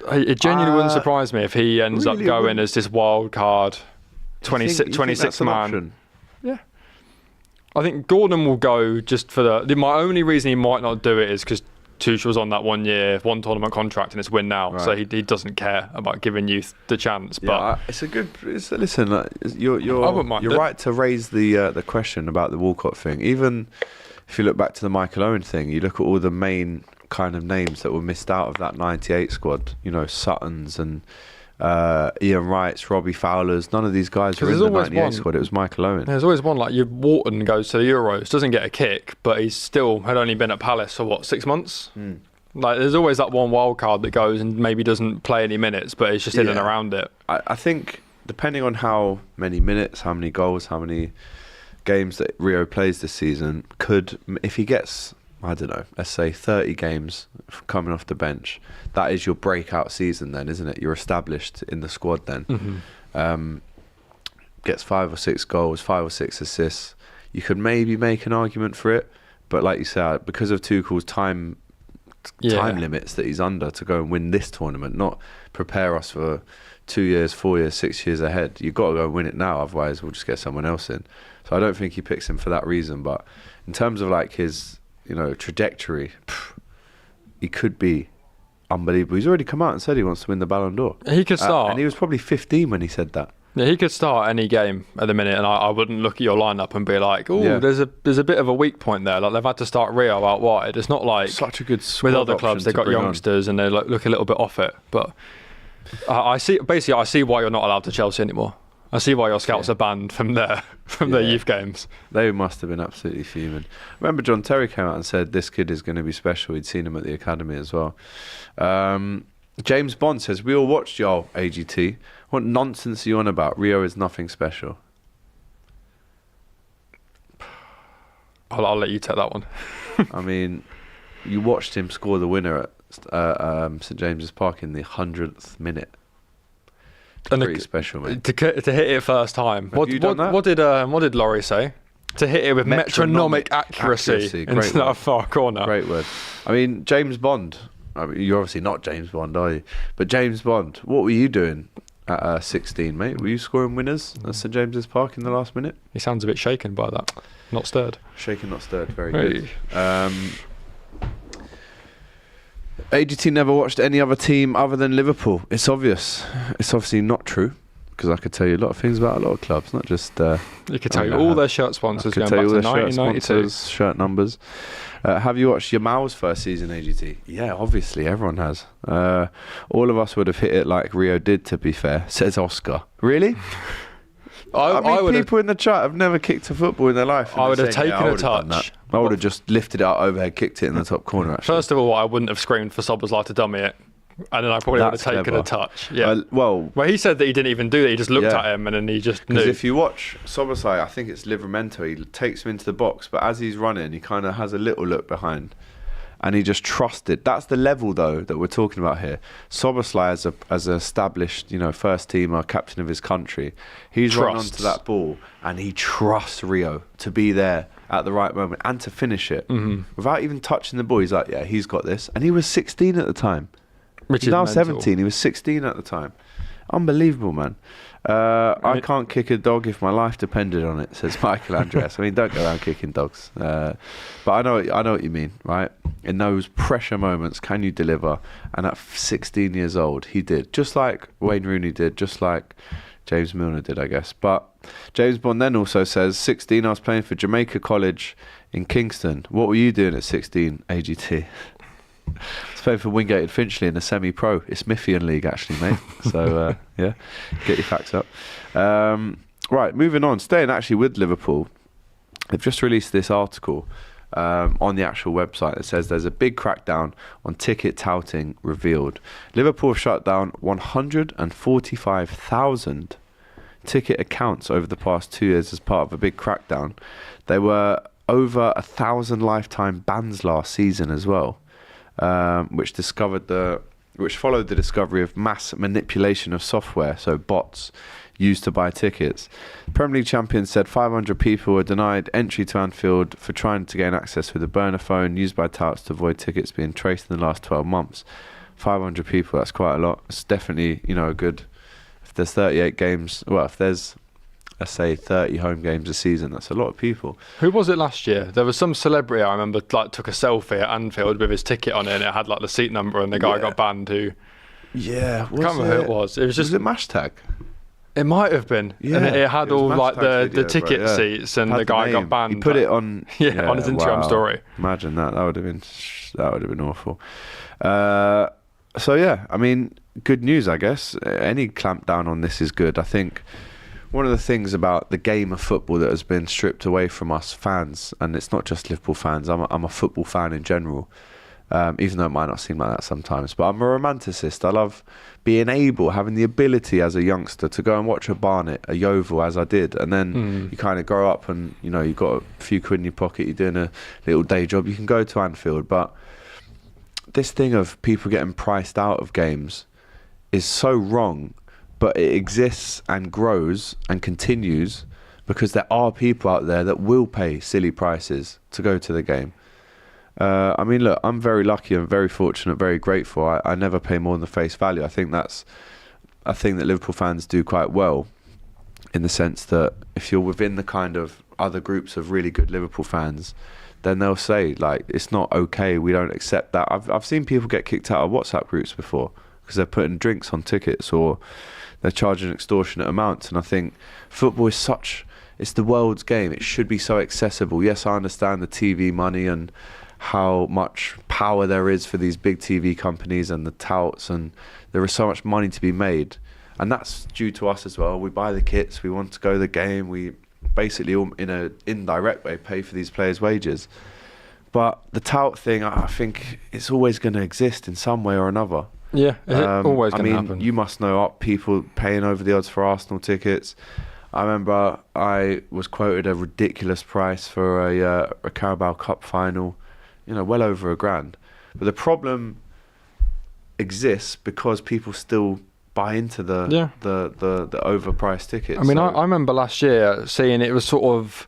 It genuinely wouldn't surprise me if he ends up going as this wild card 26 man. Option? Yeah. I think Gordon will go just for my only reason he might not do it is because Tuchel's on that 1 year, one tournament contract and it's win now. Right. So he doesn't care about giving youth the chance. But it's a good. Listen, you're right to raise the question about the Walcott thing. Even if you look back to the Michael Owen thing, you look at all the main kind of names that were missed out of that 98 squad, Suttons and Ian Wrights, Robbie Fowlers, none of these guys were in the 98 squad. It was Michael Owen. There's always one like Wharton goes to the Euros, doesn't get a kick, but he's still had only been at Palace for 6 months. Like there's always that one wild card that goes and maybe doesn't play any minutes, but it's just in and around it. I think depending on how many minutes, how many goals, how many games that Rio plays this season, if he gets, I don't know, let's say 30 games coming off the bench, that is your breakout season then, isn't it? You're established in the squad then. Gets 5 or 6 goals, 5 or 6 assists. You could maybe make an argument for it, but like you said, because of Tuchel's time limits that he's under to go and win this tournament, not prepare us for 2 years, 4 years, 6 years ahead. You've got to go and win it now, otherwise we'll just get someone else in. So I don't think he picks him for that reason, but in terms of like his trajectory, he could be unbelievable. He's already come out and said he wants to win the Ballon d'Or. He could start. And he was probably 15 when he said that. Yeah, he could start any game at the minute, and I wouldn't look at your lineup and be like, there's a bit of a weak point there. Like they've had to start Rio out wide. It's not like such a good squad with other clubs they've got youngsters and they look a little bit off it. But I see why you're not allowed to Chelsea anymore. I see why your scouts are banned from their youth games. They must have been absolutely fuming. Remember, John Terry came out and said this kid is going to be special. He'd seen him at the academy as well. James Bond says, we all watched y'all, AGT. What nonsense are you on about? Rio is nothing special. I'll let you take that one. I mean, you watched him score the winner at St James's Park in the 100th minute. It's pretty special, mate. To hit it first time. Have you done that? What did Laurie say? To hit it with metronomic accuracy into that far corner. Great word. I mean, James Bond. I mean, you're obviously not James Bond, are you? But James Bond, what were you doing at 16, mate? Were you scoring winners at St James's Park in the last minute? He sounds a bit shaken by that. Not stirred. Shaken, not stirred. Very good. AGT never watched any other team other than Liverpool. It's obvious. It's obviously not true, because I could tell you a lot of things about a lot of clubs, not just... you could tell you all their shirt sponsors going back to 1992. Shirt numbers. Have you watched Yamal's first season, AGT? Yeah, obviously, everyone has. All of us would have hit it like Rio did, to be fair, says Oscar. Really? I mean, people in the chat have never kicked a football in their life. I would have taken a touch. I would have just lifted it out overhead, kicked it in the top corner, actually. First of all, I wouldn't have screamed for Szoboszlai to dummy it. And then I probably would have taken a touch. Yeah. Well, he said that he didn't even do that. He just looked at him and then he just knew. Because if you watch Szoboszlai, I think it's Livramento, he takes him into the box, but as he's running, he kind of has a little look behind. and he just trusted. That's the level, though, that we're talking about here. Szoboszlai, as an established, first teamer, captain of his country, he's run onto that ball, and he trusts Rio to be there at the right moment and to finish it without even touching the ball. He's like, yeah, he's got this. And he was 16 at the time. He's now 17. He was 16 at the time. Unbelievable, man. I can't kick a dog if my life depended on it, says Michael Andreas. I mean, don't go around kicking dogs. But I know what you mean, right? In those pressure moments, can you deliver? And at 16 years old, he did. Just like Wayne Rooney did, just like James Milner did, I guess. But James Bond then also says, 16, I was playing for Jamaica College in Kingston. What were you doing at 16, AGT? I was playing for Wingate and Finchley in the semi-pro. It's Isthmian League, actually, mate. So, yeah, get your facts up. Right, moving on. Staying actually with Liverpool, they've just released this article on the actual website that says there's a big crackdown on ticket touting revealed. Liverpool have shut down 145,000 ticket accounts over the past 2 years as part of a big crackdown. There were over 1,000 lifetime bans last season as well, which followed the discovery of mass manipulation of software, so bots used to buy tickets. Premier League champions said 500 people were denied entry to Anfield for trying to gain access with a burner phone used by touts to avoid tickets being traced in the last 12 months. 500 people, that's quite a lot. It's definitely, a good... If there's 38 games, if there's, let's say, 30 home games a season, that's a lot of people. Who was it last year? There was some celebrity I remember took a selfie at Anfield with his ticket on it, and it had the seat number, and the guy got banned. I can't remember who it was. Was it Mashtag? It might have been. Yeah, and it had all the ticket seats, and the guy got banned. He put it on on his Instagram story. Imagine that. That would have been awful. So yeah, I mean, good news, I guess. Any clampdown on this is good. I think one of the things about the game of football that has been stripped away from us fans, and it's not just Liverpool fans, I'm a football fan in general, even though it might not seem like that sometimes, but I'm a romanticist. I love having the ability as a youngster to go and watch a Barnet, a Yeovil, as I did, and then you kind of grow up and, you've got a few quid in your pocket, you're doing a little day job, you can go to Anfield, but this thing of people getting priced out of games is so wrong, but it exists and grows and continues because there are people out there that will pay silly prices to go to the game. I mean, look, I'm very lucky and very fortunate, very grateful. I never pay more than the face value. I think that Liverpool fans do quite well, in the sense that if you're within the kind of other groups of really good Liverpool fans, then they'll say, it's not okay, we don't accept that. I've seen people get kicked out of WhatsApp groups before because they're putting drinks on tickets or they're charging extortionate amounts. And I think football is it's the world's game. It should be so accessible. Yes, I understand the TV money and how much power there is for these big TV companies and the touts, and there is so much money to be made. And that's due to us as well. We buy the kits, we want to go to the game, we basically, in an indirect way, pay for these players' wages. But the tout thing, I think it's always going to exist in some way or another. Yeah, it's always going to happen. You must know people paying over the odds for Arsenal tickets. I remember I was quoted a ridiculous price for a Carabao Cup final, well over £1,000. But the problem exists because people still buy into the overpriced tickets. I mean, I remember last year seeing it was sort of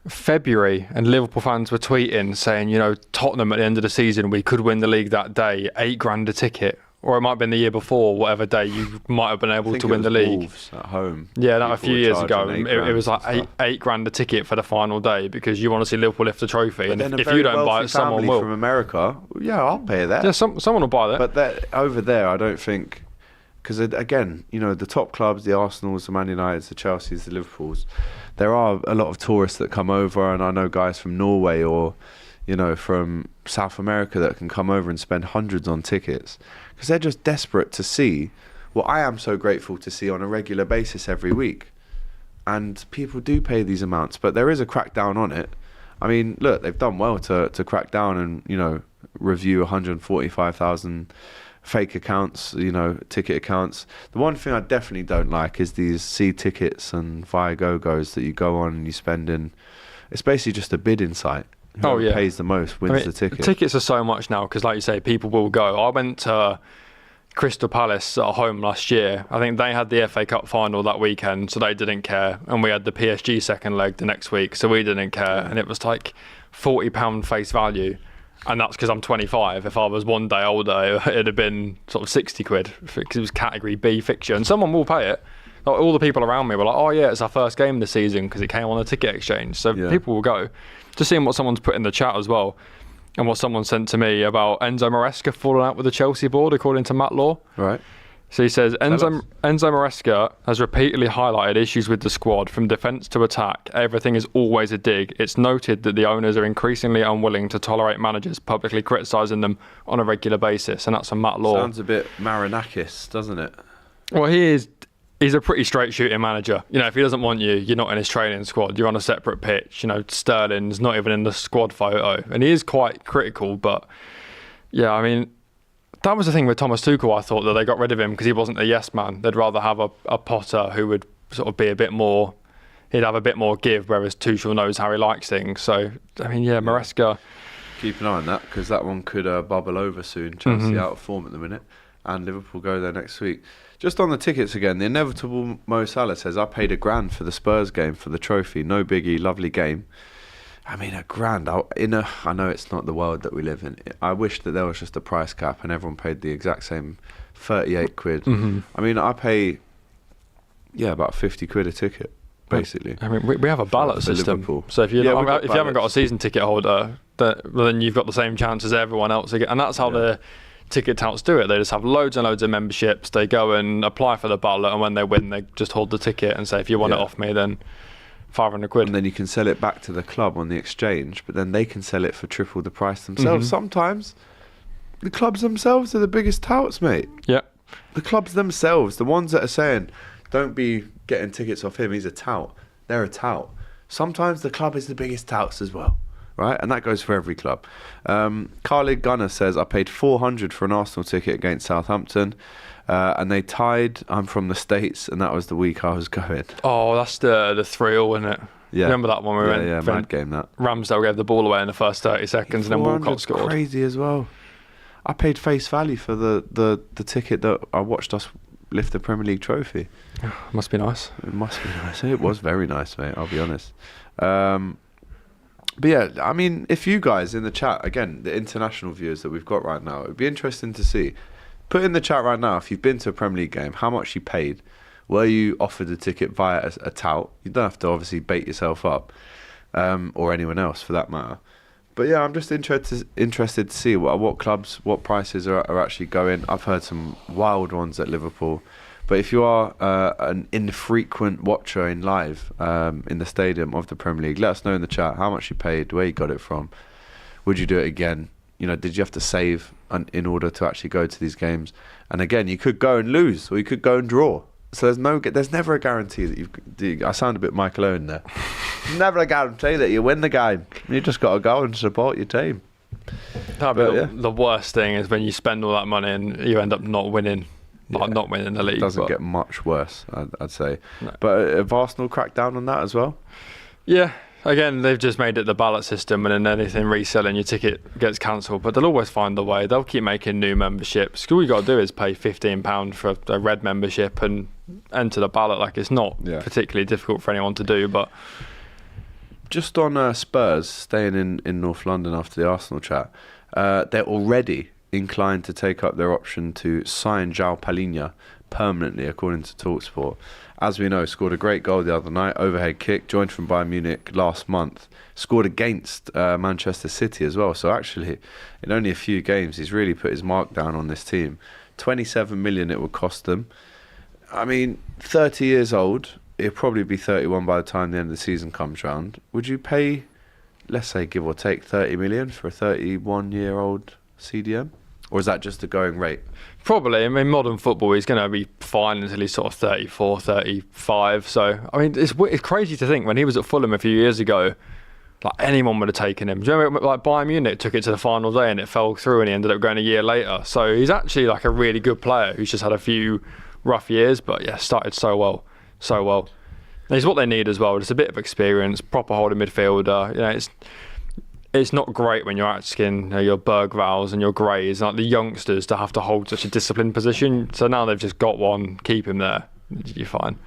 February and Liverpool fans were tweeting saying, Tottenham at the end of the season, we could win the league that day, £8,000 a ticket. Or it might have been the year before, whatever day you might have been able to win the league. Wolves at home. Yeah, a few years ago. It was like £8,000 a ticket for the final day because you want to see Liverpool lift the trophy. But and if you don't buy it, someone will. From America, I'll pay that. Yeah, someone will buy that. But over there, I don't think... Because again, the top clubs, the Arsenals, the Man Uniteds, the Chelseas, the Liverpools, there are a lot of tourists that come over, and I know guys from Norway or, from South America that can come over and spend hundreds on tickets because they're just desperate to see what I am so grateful to see on a regular basis every week. And people do pay these amounts, but there is a crackdown on it. I mean, look, they've done well to crack down and, review 145,000 fake accounts, ticket accounts. The one thing I definitely don't like is these C-tickets and Viagogo's that you go on and you spend in. It's basically just a bidding site. Whoever pays the most wins the ticket. Tickets are so much now because, like you say, people will go. I went to Crystal Palace at home last year. I think they had the FA Cup final that weekend, so they didn't care. And we had the PSG second leg the next week, so we didn't care. Yeah. And it was like £40 face value. And that's because I'm 25. If I was one day older, it'd have been sort of 60 quid because it was Category B fixture. And someone will pay it. Like, all the people around me were like, oh yeah, it's our first game this season because it came on a ticket exchange. So people will go. Just seeing what someone's put in the chat as well. And what someone sent to me about Enzo Maresca falling out with the Chelsea board, according to Matt Law. Right. So he says, Enzo Maresca has repeatedly highlighted issues with the squad, from defence to attack. Everything is always a dig. It's noted that the owners are increasingly unwilling to tolerate managers publicly criticising them on a regular basis. And that's from Matt Law. Sounds a bit Marinakis, doesn't it? Well, he's a pretty straight shooting manager. You know, if he doesn't want you, you're not in his training squad. You're on a separate pitch. You know, Sterling's not even in the squad photo. And he is quite critical, but yeah, I mean, that was the thing with Thomas Tuchel, I thought, that they got rid of him because he wasn't a yes man. They'd rather have a Potter who would sort of be a bit more, he'd have a bit more give, whereas Tuchel knows how he likes things. So, I mean, yeah, Maresca. Keep an eye on that because that one could bubble over soon. Chelsea out of form at the minute, and Liverpool go there next week. Just on the tickets again, the inevitable Mo Salah says, I paid £1,000 for the Spurs game for the trophy. No biggie, lovely game. I mean, £1,000 I know it's not the world that we live in. I wish that there was just a price cap and everyone paid the exact same 38 quid. I mean, I pay about 50 quid a ticket, basically. I mean, we have a ballot system. Liverpool. So if you haven't got a season ticket holder, then you've got the same chance as everyone else. And that's how the ticket touts do it. They just have loads and loads of memberships. They go and apply for the ballot, and when they win, they just hold the ticket and say, if you want it off me, then 500 quid. And then you can sell it back to the club on the exchange, but then they can sell it for triple the price themselves. Sometimes the clubs themselves are the biggest touts, mate. Yeah. The clubs themselves, the ones that are saying, don't be getting tickets off him, he's a tout. They're a tout. Sometimes the club is the biggest touts as well, right? And that goes for every club. Khalid Gunner says, I paid 400 for an Arsenal ticket against Southampton. And they tied. I'm from the States, and that was the week I was going. Oh, that's the 3-0, isn't it? Yeah. Remember that one we went? Yeah, mad game that. Ramsdale gave the ball away in the first 30 seconds, and then Walcott scored. Crazy as well. I paid face value for the ticket that I watched us lift the Premier League trophy. Must be nice. It must be nice. It was very nice, mate. I'll be honest. But yeah, I mean, if you guys in the chat, again, the international viewers that we've got right now, it'd be interesting to see. Put in the chat right now, if you've been to a Premier League game, how much you paid. Were you offered a ticket via a tout? You don't have to obviously bait yourself up, or anyone else for that matter. But yeah, I'm just interested to see what clubs, what prices are actually going. I've heard some wild ones at Liverpool. But if you are an infrequent watcher in live in the stadium of the Premier League, let us know in the chat how much you paid, where you got it from. Would you do it again? You know, did you have to save in order to actually go to these games? And again, you could go and lose, or you could go and draw. So there's never a guarantee that I sound a bit Michael Owen there. Never a guarantee that you win the game. You just got to go and support your team. The worst thing is when you spend all that money and you end up not winning, not winning the league. It doesn't get much worse, I'd say. No. But have Arsenal cracked down on that as well? Yeah. Again, they've just made it the ballot system, and then anything reselling your ticket gets cancelled. But they'll always find a way. They'll keep making new memberships. All you got to do is pay £15 for a red membership and enter the ballot. Like, it's not particularly difficult for anyone to do. But just on Spurs, staying in North London after the Arsenal chat, they're already inclined to take up their option to sign João Palinha permanently, according to TalkSport. As we know, scored a great goal the other night, overhead kick, joined from Bayern Munich last month, scored against Manchester City as well. So actually, in only a few games, he's really put his mark down on this team. 27 million it would cost them. I mean, 30 years old, he'll probably be 31 by the time the end of the season comes round. Would you pay, let's say, give or take 30 million for a 31-year-old CDM? Or is that just the going rate? Probably. I mean, modern football, he's going to be fine until he's sort of 34, 35. So, I mean, it's crazy to think when he was at Fulham a few years ago, like anyone would have taken him. Do you remember, like Bayern Munich took it to the final day and it fell through and he ended up going a year later. So he's actually like a really good player who's just had a few rough years, but yeah, started so well. And he's what they need as well. Just a bit of experience, proper holding midfielder. You know, it's not great when you're asking your Bergvals and your Greys, like the youngsters, to have to hold such a disciplined position. So now they've just got one, keep him there. You're fine.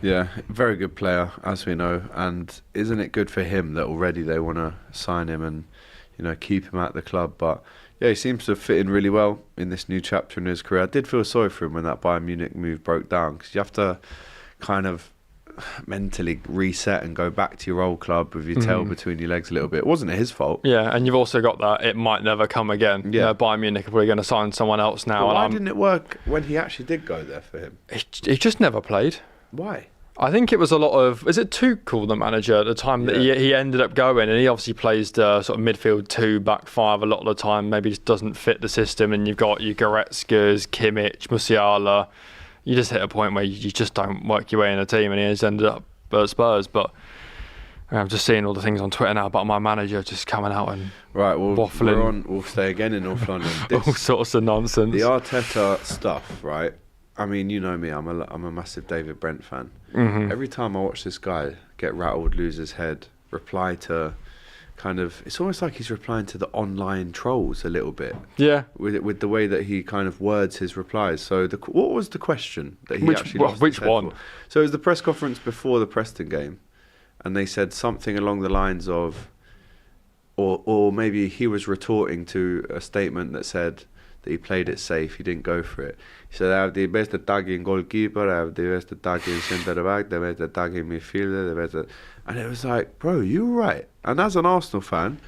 Yeah, very good player, as we know. And isn't it good for him that already they want to sign him and, keep him at the club? But yeah, he seems to have fit in really well in this new chapter in his career. I did feel sorry for him when that Bayern Munich move broke down, because you have to kind of mentally reset and go back to your old club with your tail between your legs a little bit. It wasn't his fault. Yeah, and you've also got that it might never come again. Yeah, Bayern Munich are probably going to sign someone else now. But why didn't it work when he actually did go there for him? He just never played. Why? I think it was a lot of... Is it Tuchel, the manager, at the time that he ended up going, and he obviously plays the sort of midfield 2, back 5 a lot of the time, maybe just doesn't fit the system, and you've got your Goretzkas, Kimmich, Musiala. You just hit a point where you just don't work your way in a team, and he has ended up at Spurs. But I'm just seeing all the things on Twitter now about my manager just coming out and waffling. We'll stay again in North London. All sorts of nonsense. The Arteta stuff, right? I mean, you know me, I'm a massive David Brent fan. Every time I watch this guy get rattled, lose his head, reply to it's almost like he's replying to the online trolls a little bit. Yeah. With the way that he kind of words his replies. So what was the question that he actually lost his head for? So it was the press conference before the Preston game, and they said something along the lines of, or maybe he was retorting to a statement that said that he played it safe, he didn't go for it. He said, I have the best attacking goalkeeper, I have the best attacking centre back, the best attacking midfielder, the best... And it was like, bro, you were right. And as an Arsenal fan,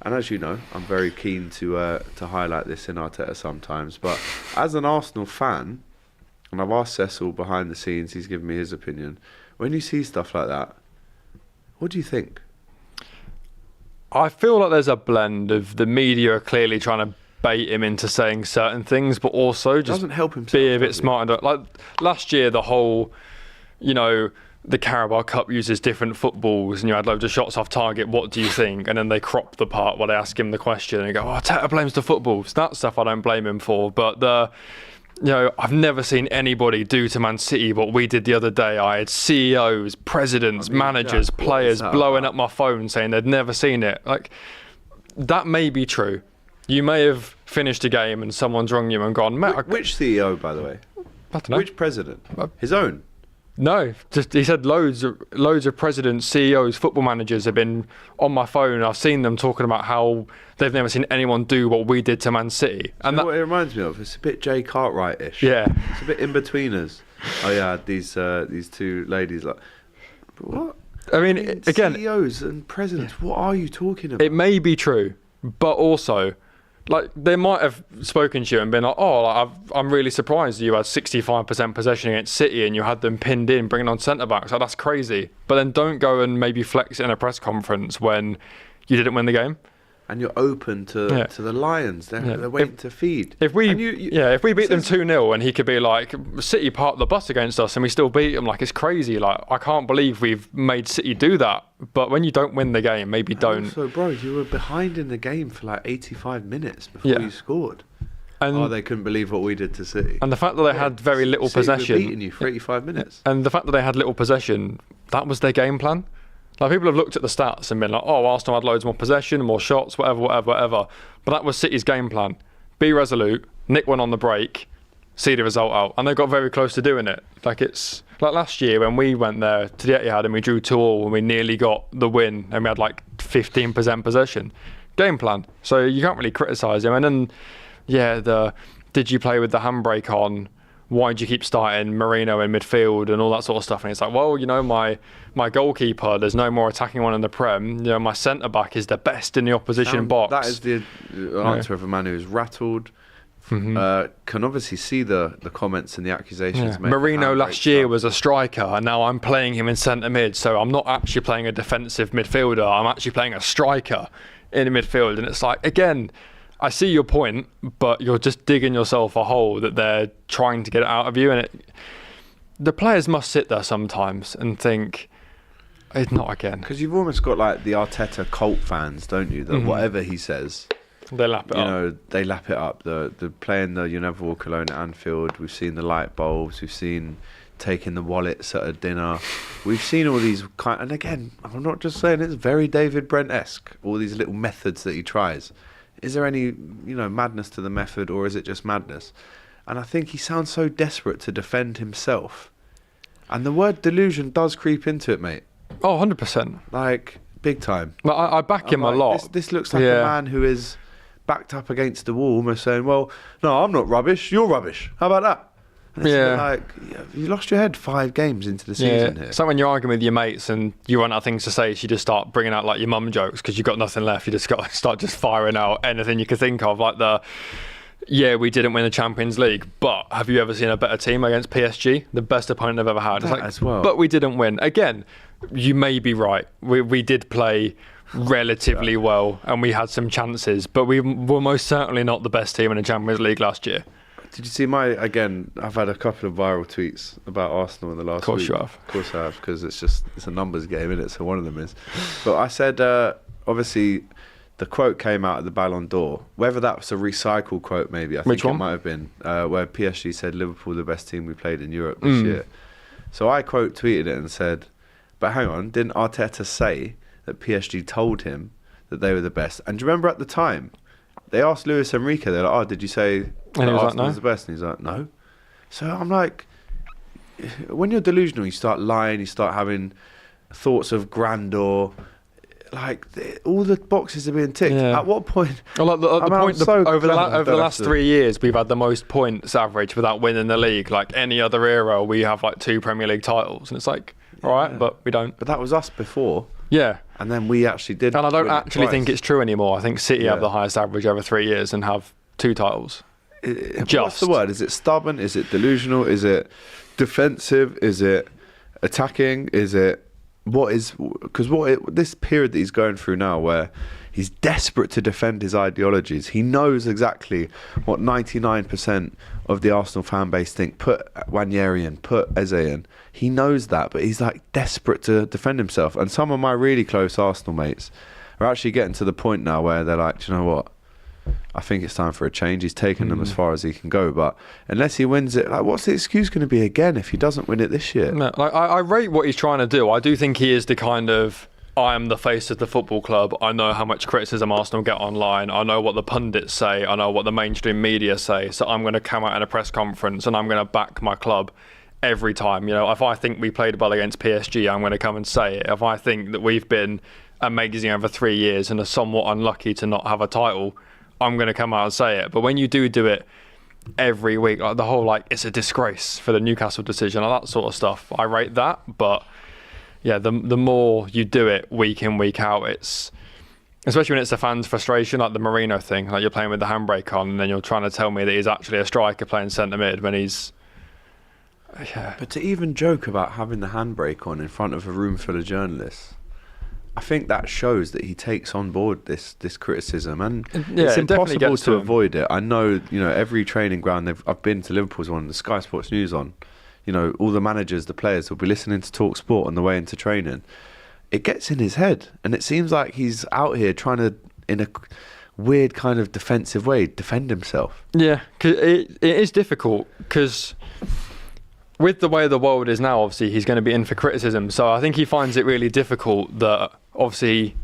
and as you know, I'm very keen to highlight this in Arteta sometimes, but as an Arsenal fan, and I've asked Cecil behind the scenes, he's given me his opinion, when you see stuff like that, what do you think? I feel like there's a blend of the media clearly trying to bait him into saying certain things, but also just doesn't help himself, be a bit smarter. Like last year, the whole, the Carabao Cup uses different footballs and you had loads of shots off target, what do you think? And then they crop the part where they ask him the question and go, Arteta blames the footballs. That stuff I don't blame him for. But I've never seen anybody do to Man City what we did the other day. I had CEOs, presidents, managers, players blowing up my phone saying they'd never seen it. Like, that may be true. You may have finished a game and someone's rung you and gone, Matt. Which CEO, by the way? I don't know. Which president? His own? No, just he said loads of presidents, CEOs, football managers have been on my phone. And I've seen them talking about how they've never seen anyone do what we did to Man City. And what it reminds me of? It's a bit Jay Cartwright-ish. Yeah, it's a bit in-betweeners. Oh yeah, these two ladies like, what? I mean, again, CEOs and presidents. What are you talking about? It may be true, but also, like, they might have spoken to you and been like, I'm really surprised you had 65% possession against City and you had them pinned in, bringing on centre-backs. Like, that's crazy. But then don't go and maybe flex it in a press conference when you didn't win the game. And you're open to the Lions. They're waiting to feed. If we beat them 2-0 and he could be like, City parked the bus against us and we still beat them, like, it's crazy. Like, I can't believe we've made City do that. But when you don't win the game, maybe don't. Also, bro, you were behind in the game for like 85 minutes before you scored. And they couldn't believe what we did to City. And the fact that they had very little possession. City were beating you for 85 minutes. And the fact that they had little possession, that was their game plan. Like, people have looked at the stats and been like, Arsenal had loads more possession, more shots, whatever. But that was City's game plan. Be resolute, nick one on the break, see the result out. And they got very close to doing it. Like, it's like last year when we went there to the Etihad and we drew 2-2 and we nearly got the win and we had like 15% possession. Game plan. So you can't really criticise him. And then, did you play with the handbrake on? Why do you keep starting Marino in midfield and all that sort of stuff? And it's like, well, my goalkeeper, there's no more attacking one in the Prem. My centre-back is the best in the opposition box. That is the answer of a man who is rattled. Can obviously see the comments and the accusations made. Marino last year was a striker, and now I'm playing him in centre mid, so I'm not actually playing a defensive midfielder. I'm actually playing a striker in the midfield. And it's like, again, I see your point, but you're just digging yourself a hole that they're trying to get it out of you. And the players must sit there sometimes and think, it's not again. Because you've almost got like the Arteta cult fans, don't you? That whatever he says, they lap it up. They lap it up. The playing the You Never Walk Alone at Anfield, we've seen the light bulbs, we've seen taking the wallets at a dinner. We've seen all these and again, I'm not just saying it's very David Brent-esque, all these little methods that he tries. Is there any, madness to the method, or is it just madness? And I think he sounds so desperate to defend himself. And the word delusion does creep into it, mate. Oh, 100%. Like, big time. But I back him a lot. This looks like a man who is backed up against the wall, almost saying, well, no, I'm not rubbish, you're rubbish. How about that? And it's like, you lost your head 5 games into the season here. So when you're arguing with your mates and you run out of things to say, so you just start bringing out like your mum jokes because you've got nothing left. You just got to start just firing out anything you can think of, like we didn't win the Champions League, but have you ever seen a better team against PSG? The best opponent I've ever had. As well. But we didn't win. Again, you may be right. We did play relatively well and we had some chances, but we were most certainly not the best team in the Champions League last year. Did you see I've had a couple of viral tweets about Arsenal in the last week. Of course you have. Of course I have, because it's a numbers game, isn't it? So one of them is. But I said, obviously, the quote came out of the Ballon d'Or. Whether that was a recycled quote, maybe. I think it might have been, where PSG said Liverpool the best team we played in Europe this year. So I quote tweeted it and said, but hang on, didn't Arteta say that PSG told him that they were the best? And do you remember at the time, they asked Luis Enrique, they're like, did you say that Arsenal was the best? And he's like, no. So I'm like, when you're delusional, you start lying, you start having thoughts of grandeur. Like, all the boxes are being ticked. At what point? Well, over the last 3 years, we've had the most points average without winning the league. Like any other era, we have like 2 Premier League titles. And it's like, all right, but we don't. But that was us before. Yeah. And then we actually did. And I don't actually think it's true anymore. I think City have the highest average over 3 years and have 2 titles. What's the word? Is it stubborn? Is it delusional? Is it defensive? Is it attacking? Is it because this period that he's going through now, where he's desperate to defend his ideologies, he knows exactly what 99% of the Arsenal fan base think. Put Nwaneri in, put Eze in. He knows that, but he's like desperate to defend himself. And some of my really close Arsenal mates are actually getting to the point now where they're like, do you know what? I think it's time for a change. He's taken them as far as he can go, but unless he wins it, like, what's the excuse going to be again if he doesn't win it this year? No, like, I rate what he's trying to do. I do think he is the kind of, I am the face of the football club. I know how much criticism Arsenal get online. I know what the pundits say. I know what the mainstream media say. So I'm going to come out in a press conference and I'm going to back my club every time. If I think we played well against PSG, I'm going to come and say it. If I think that we've been amazing over 3 years and are somewhat unlucky to not have a title, I'm going to come out and say it. But when you do it every week, like the whole, like, it's a disgrace for the Newcastle decision, all that sort of stuff, I rate that. But yeah, the more you do it week in, week out, it's, especially when it's the fans' frustration, like the Marino thing, like you're playing with the handbrake on and then you're trying to tell me that he's actually a striker playing centre mid when he's... Yeah. But to even joke about having the handbrake on in front of a room full of journalists, I think that shows that he takes on board this criticism, and it's impossible to avoid it. I know, every training ground I've been to, Liverpool's one, the Sky Sports News on, all the managers, the players will be listening to Talk Sport on the way into training. It gets in his head, and it seems like he's out here trying to, in a weird kind of defensive way, defend himself. Yeah, 'cause it is difficult, because with the way the world is now, obviously, he's going to be in for criticism. So I think he finds it really difficult that, obviously,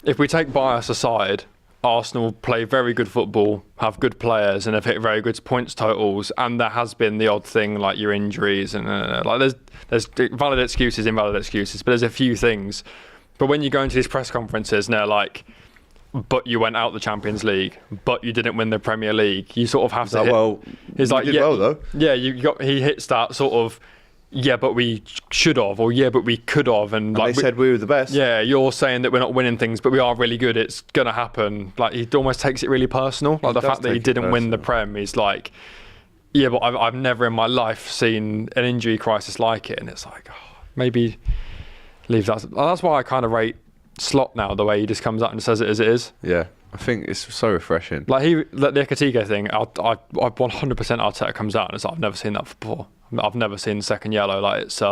if we take bias aside, Arsenal play very good football, have good players, and have hit very good points totals. And there has been the odd thing like your injuries, and like there's valid excuses, invalid excuses, but there's a few things. But when you go into these press conferences and they're like, but you went out the Champions League, but you didn't win the Premier League, you sort of have to hit. Well, he's like, yeah, well though. Yeah, he hits that sort of, yeah, but we should have, or yeah, but we could have, and like they said we were the best. Yeah, you're saying that we're not winning things, but we are really good. It's gonna happen. Like, he almost takes it really personal. Like the fact that he didn't win the Prem, he's like, yeah, but I've never in my life seen an injury crisis like it, and it's like, maybe leave that. That's why I kind of rate Slot now, the way he just comes out and says it as it is. Yeah, I think it's so refreshing. Like the Ekatike thing, I 100% Arteta comes out and it's like, I've never seen that before. I've never seen second yellow. Like, it's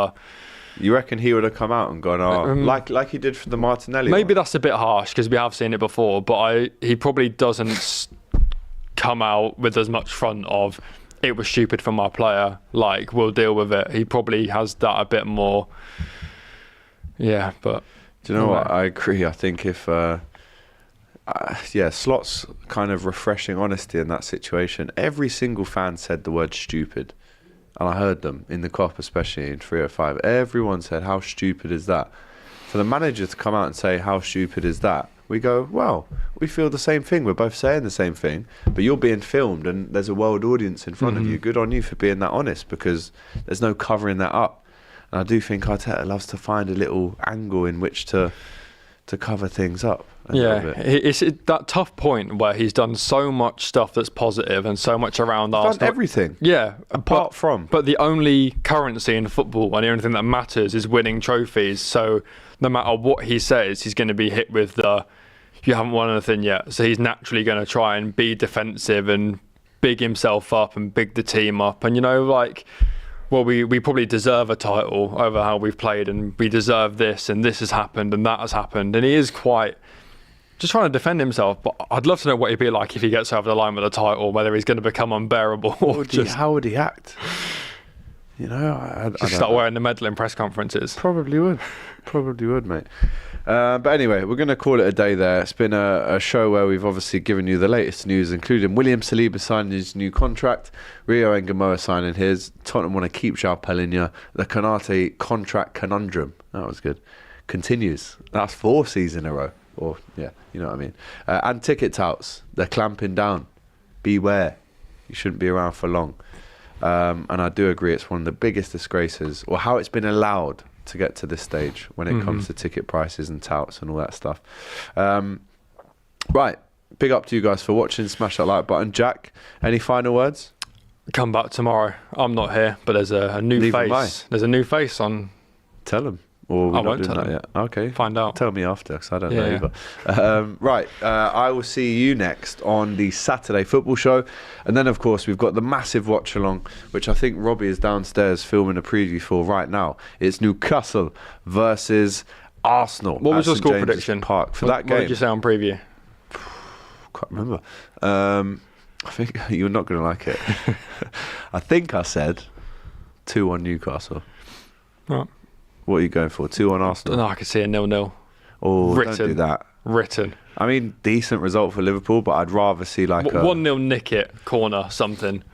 you reckon he would have come out and gone, like he did for the Martinelli maybe one? That's a bit harsh because we have seen it before, but he probably doesn't come out with as much front of, it was stupid from our player. Like, we'll deal with it. He probably has that a bit more. Yeah, but do you know what? I agree. I think if Slot's kind of refreshing honesty in that situation. Every single fan said the word stupid. And I heard them in the COP, especially in 305. Everyone said, how stupid is that? For the manager to come out and say, how stupid is that? We go, well, we feel the same thing. We're both saying the same thing. But you're being filmed and there's a world audience in front of you. Good on you for being that honest, because there's no covering that up. And I do think Arteta loves to find a little angle in which to cover things up. It's that tough point where he's done so much stuff that's positive and so much around Arsenal. Done everything. Yeah, from. But the only currency in football and the only thing that matters is winning trophies. So no matter what he says, he's going to be hit with you haven't won anything yet. So he's naturally going to try and be defensive and big himself up and big the team up. And, we probably deserve a title over how we've played, and we deserve this, and this has happened, and that has happened. And he is quite just trying to defend himself. But I'd love to know what he'd be like if he gets over the line with a title, whether he's going to become unbearable. How would he act? I start wearing the medal in press conferences. Probably would, mate. But anyway, we're going to call it a day there. It's been a show where we've obviously given you the latest news, including William Saliba signing his new contract, Rio Ngumoha signing his, Tottenham want to keep Palinha, the Konate contract conundrum, that was good, continues. That's 4 seasons in a row. Or, yeah, you know what I mean. And ticket touts, they're clamping down. Beware. You shouldn't be around for long. And I do agree it's one of the biggest disgraces, or how it's been allowed to get to this stage when it comes to ticket prices and touts and all that stuff. Right, big up to you guys for watching. Smash that like button. Jack, any final words? Come back tomorrow. I'm not here, but there's a new face. There's a new face on. Tell them. Or we're I not won't doing tell that them. yet. Okay. Find out. Tell me after, because I don't know either. Right, I will see you next on the Saturday football show. And then, of course, we've got the massive watch-along, which I think Robbie is downstairs filming a preview for right now. It's Newcastle versus Arsenal. What was your St. score James's prediction Park for that game? What did you say on preview? Can't remember. I think you're not going to like it. I think I said 2-1 Newcastle. Right. What are you going for? 2-1 Arsenal? No, I could see a 0-0. Oh, don't do that. Written. I mean, decent result for Liverpool, but I'd rather see like 1-0 nick it, corner, something.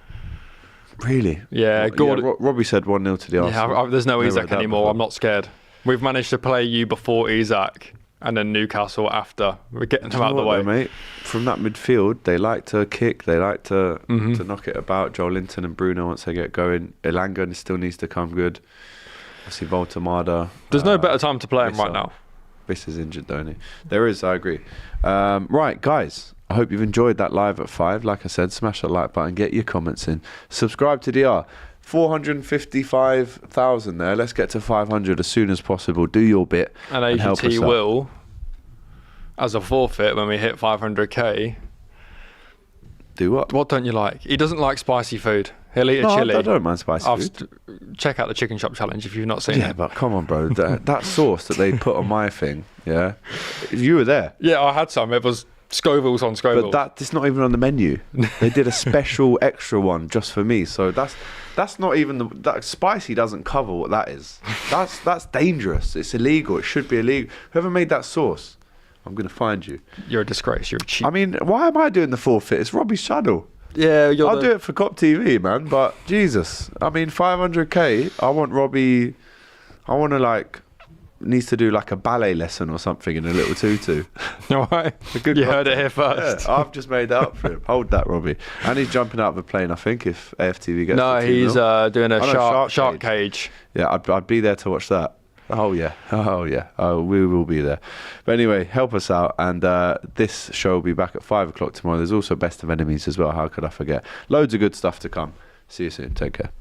Really? Yeah, Robbie said 1-0 to the Arsenal. Yeah, there's no Isak anymore. I'm not scared. We've managed to play you before Isak and then Newcastle after. We're getting them out of the way. Though, mate? From that midfield, they like to kick, they like to knock it about. Joel Linton and Bruno, once they get going. Elanga still needs to come good. I see Voltamada. There's no better time to play him right now. This is injured, don't he? There is, I agree. Right, guys, I hope you've enjoyed that live at 5. Like I said, smash that like button, get your comments in. Subscribe to DR. 455,000 there. Let's get to 500 as soon as possible. Do your bit and help us out. Will, as a forfeit, when we hit 500k. Do what? What don't you like? He doesn't like spicy food. He'll eat a chili. I don't mind spicy food. Check out the chicken shop challenge if you've not seen it. Yeah, but come on, bro. that sauce that they put on my thing, yeah? You were there. Yeah, I had some. It was Scoville's on Scoville. But that's not even on the menu. They did a special extra one just for me. So that's not even that spicy doesn't cover what that is. That's dangerous. It's illegal. It should be illegal. Whoever made that sauce, I'm going to find you. You're a disgrace. You're a cheat. I mean, why am I doing the forfeit? It's Robbie's channel. Yeah, I'll do it for COP TV, man. But Jesus, I mean, 500k. I want Robbie. I want to needs to do like a ballet lesson or something in a little tutu. All right, you heard it here first. Yeah, I've just made that up for him. Hold that, Robbie. And he's jumping out of the plane, I think, if AFTV gets. No, he's doing a shark cage. Yeah, I'd be there to watch that. Oh yeah, we will be there. But anyway, help us out, and this show will be back at 5 o'clock tomorrow. There's also Best of Enemies as well. How could I forget? Loads of good stuff to come. See you soon. Take care.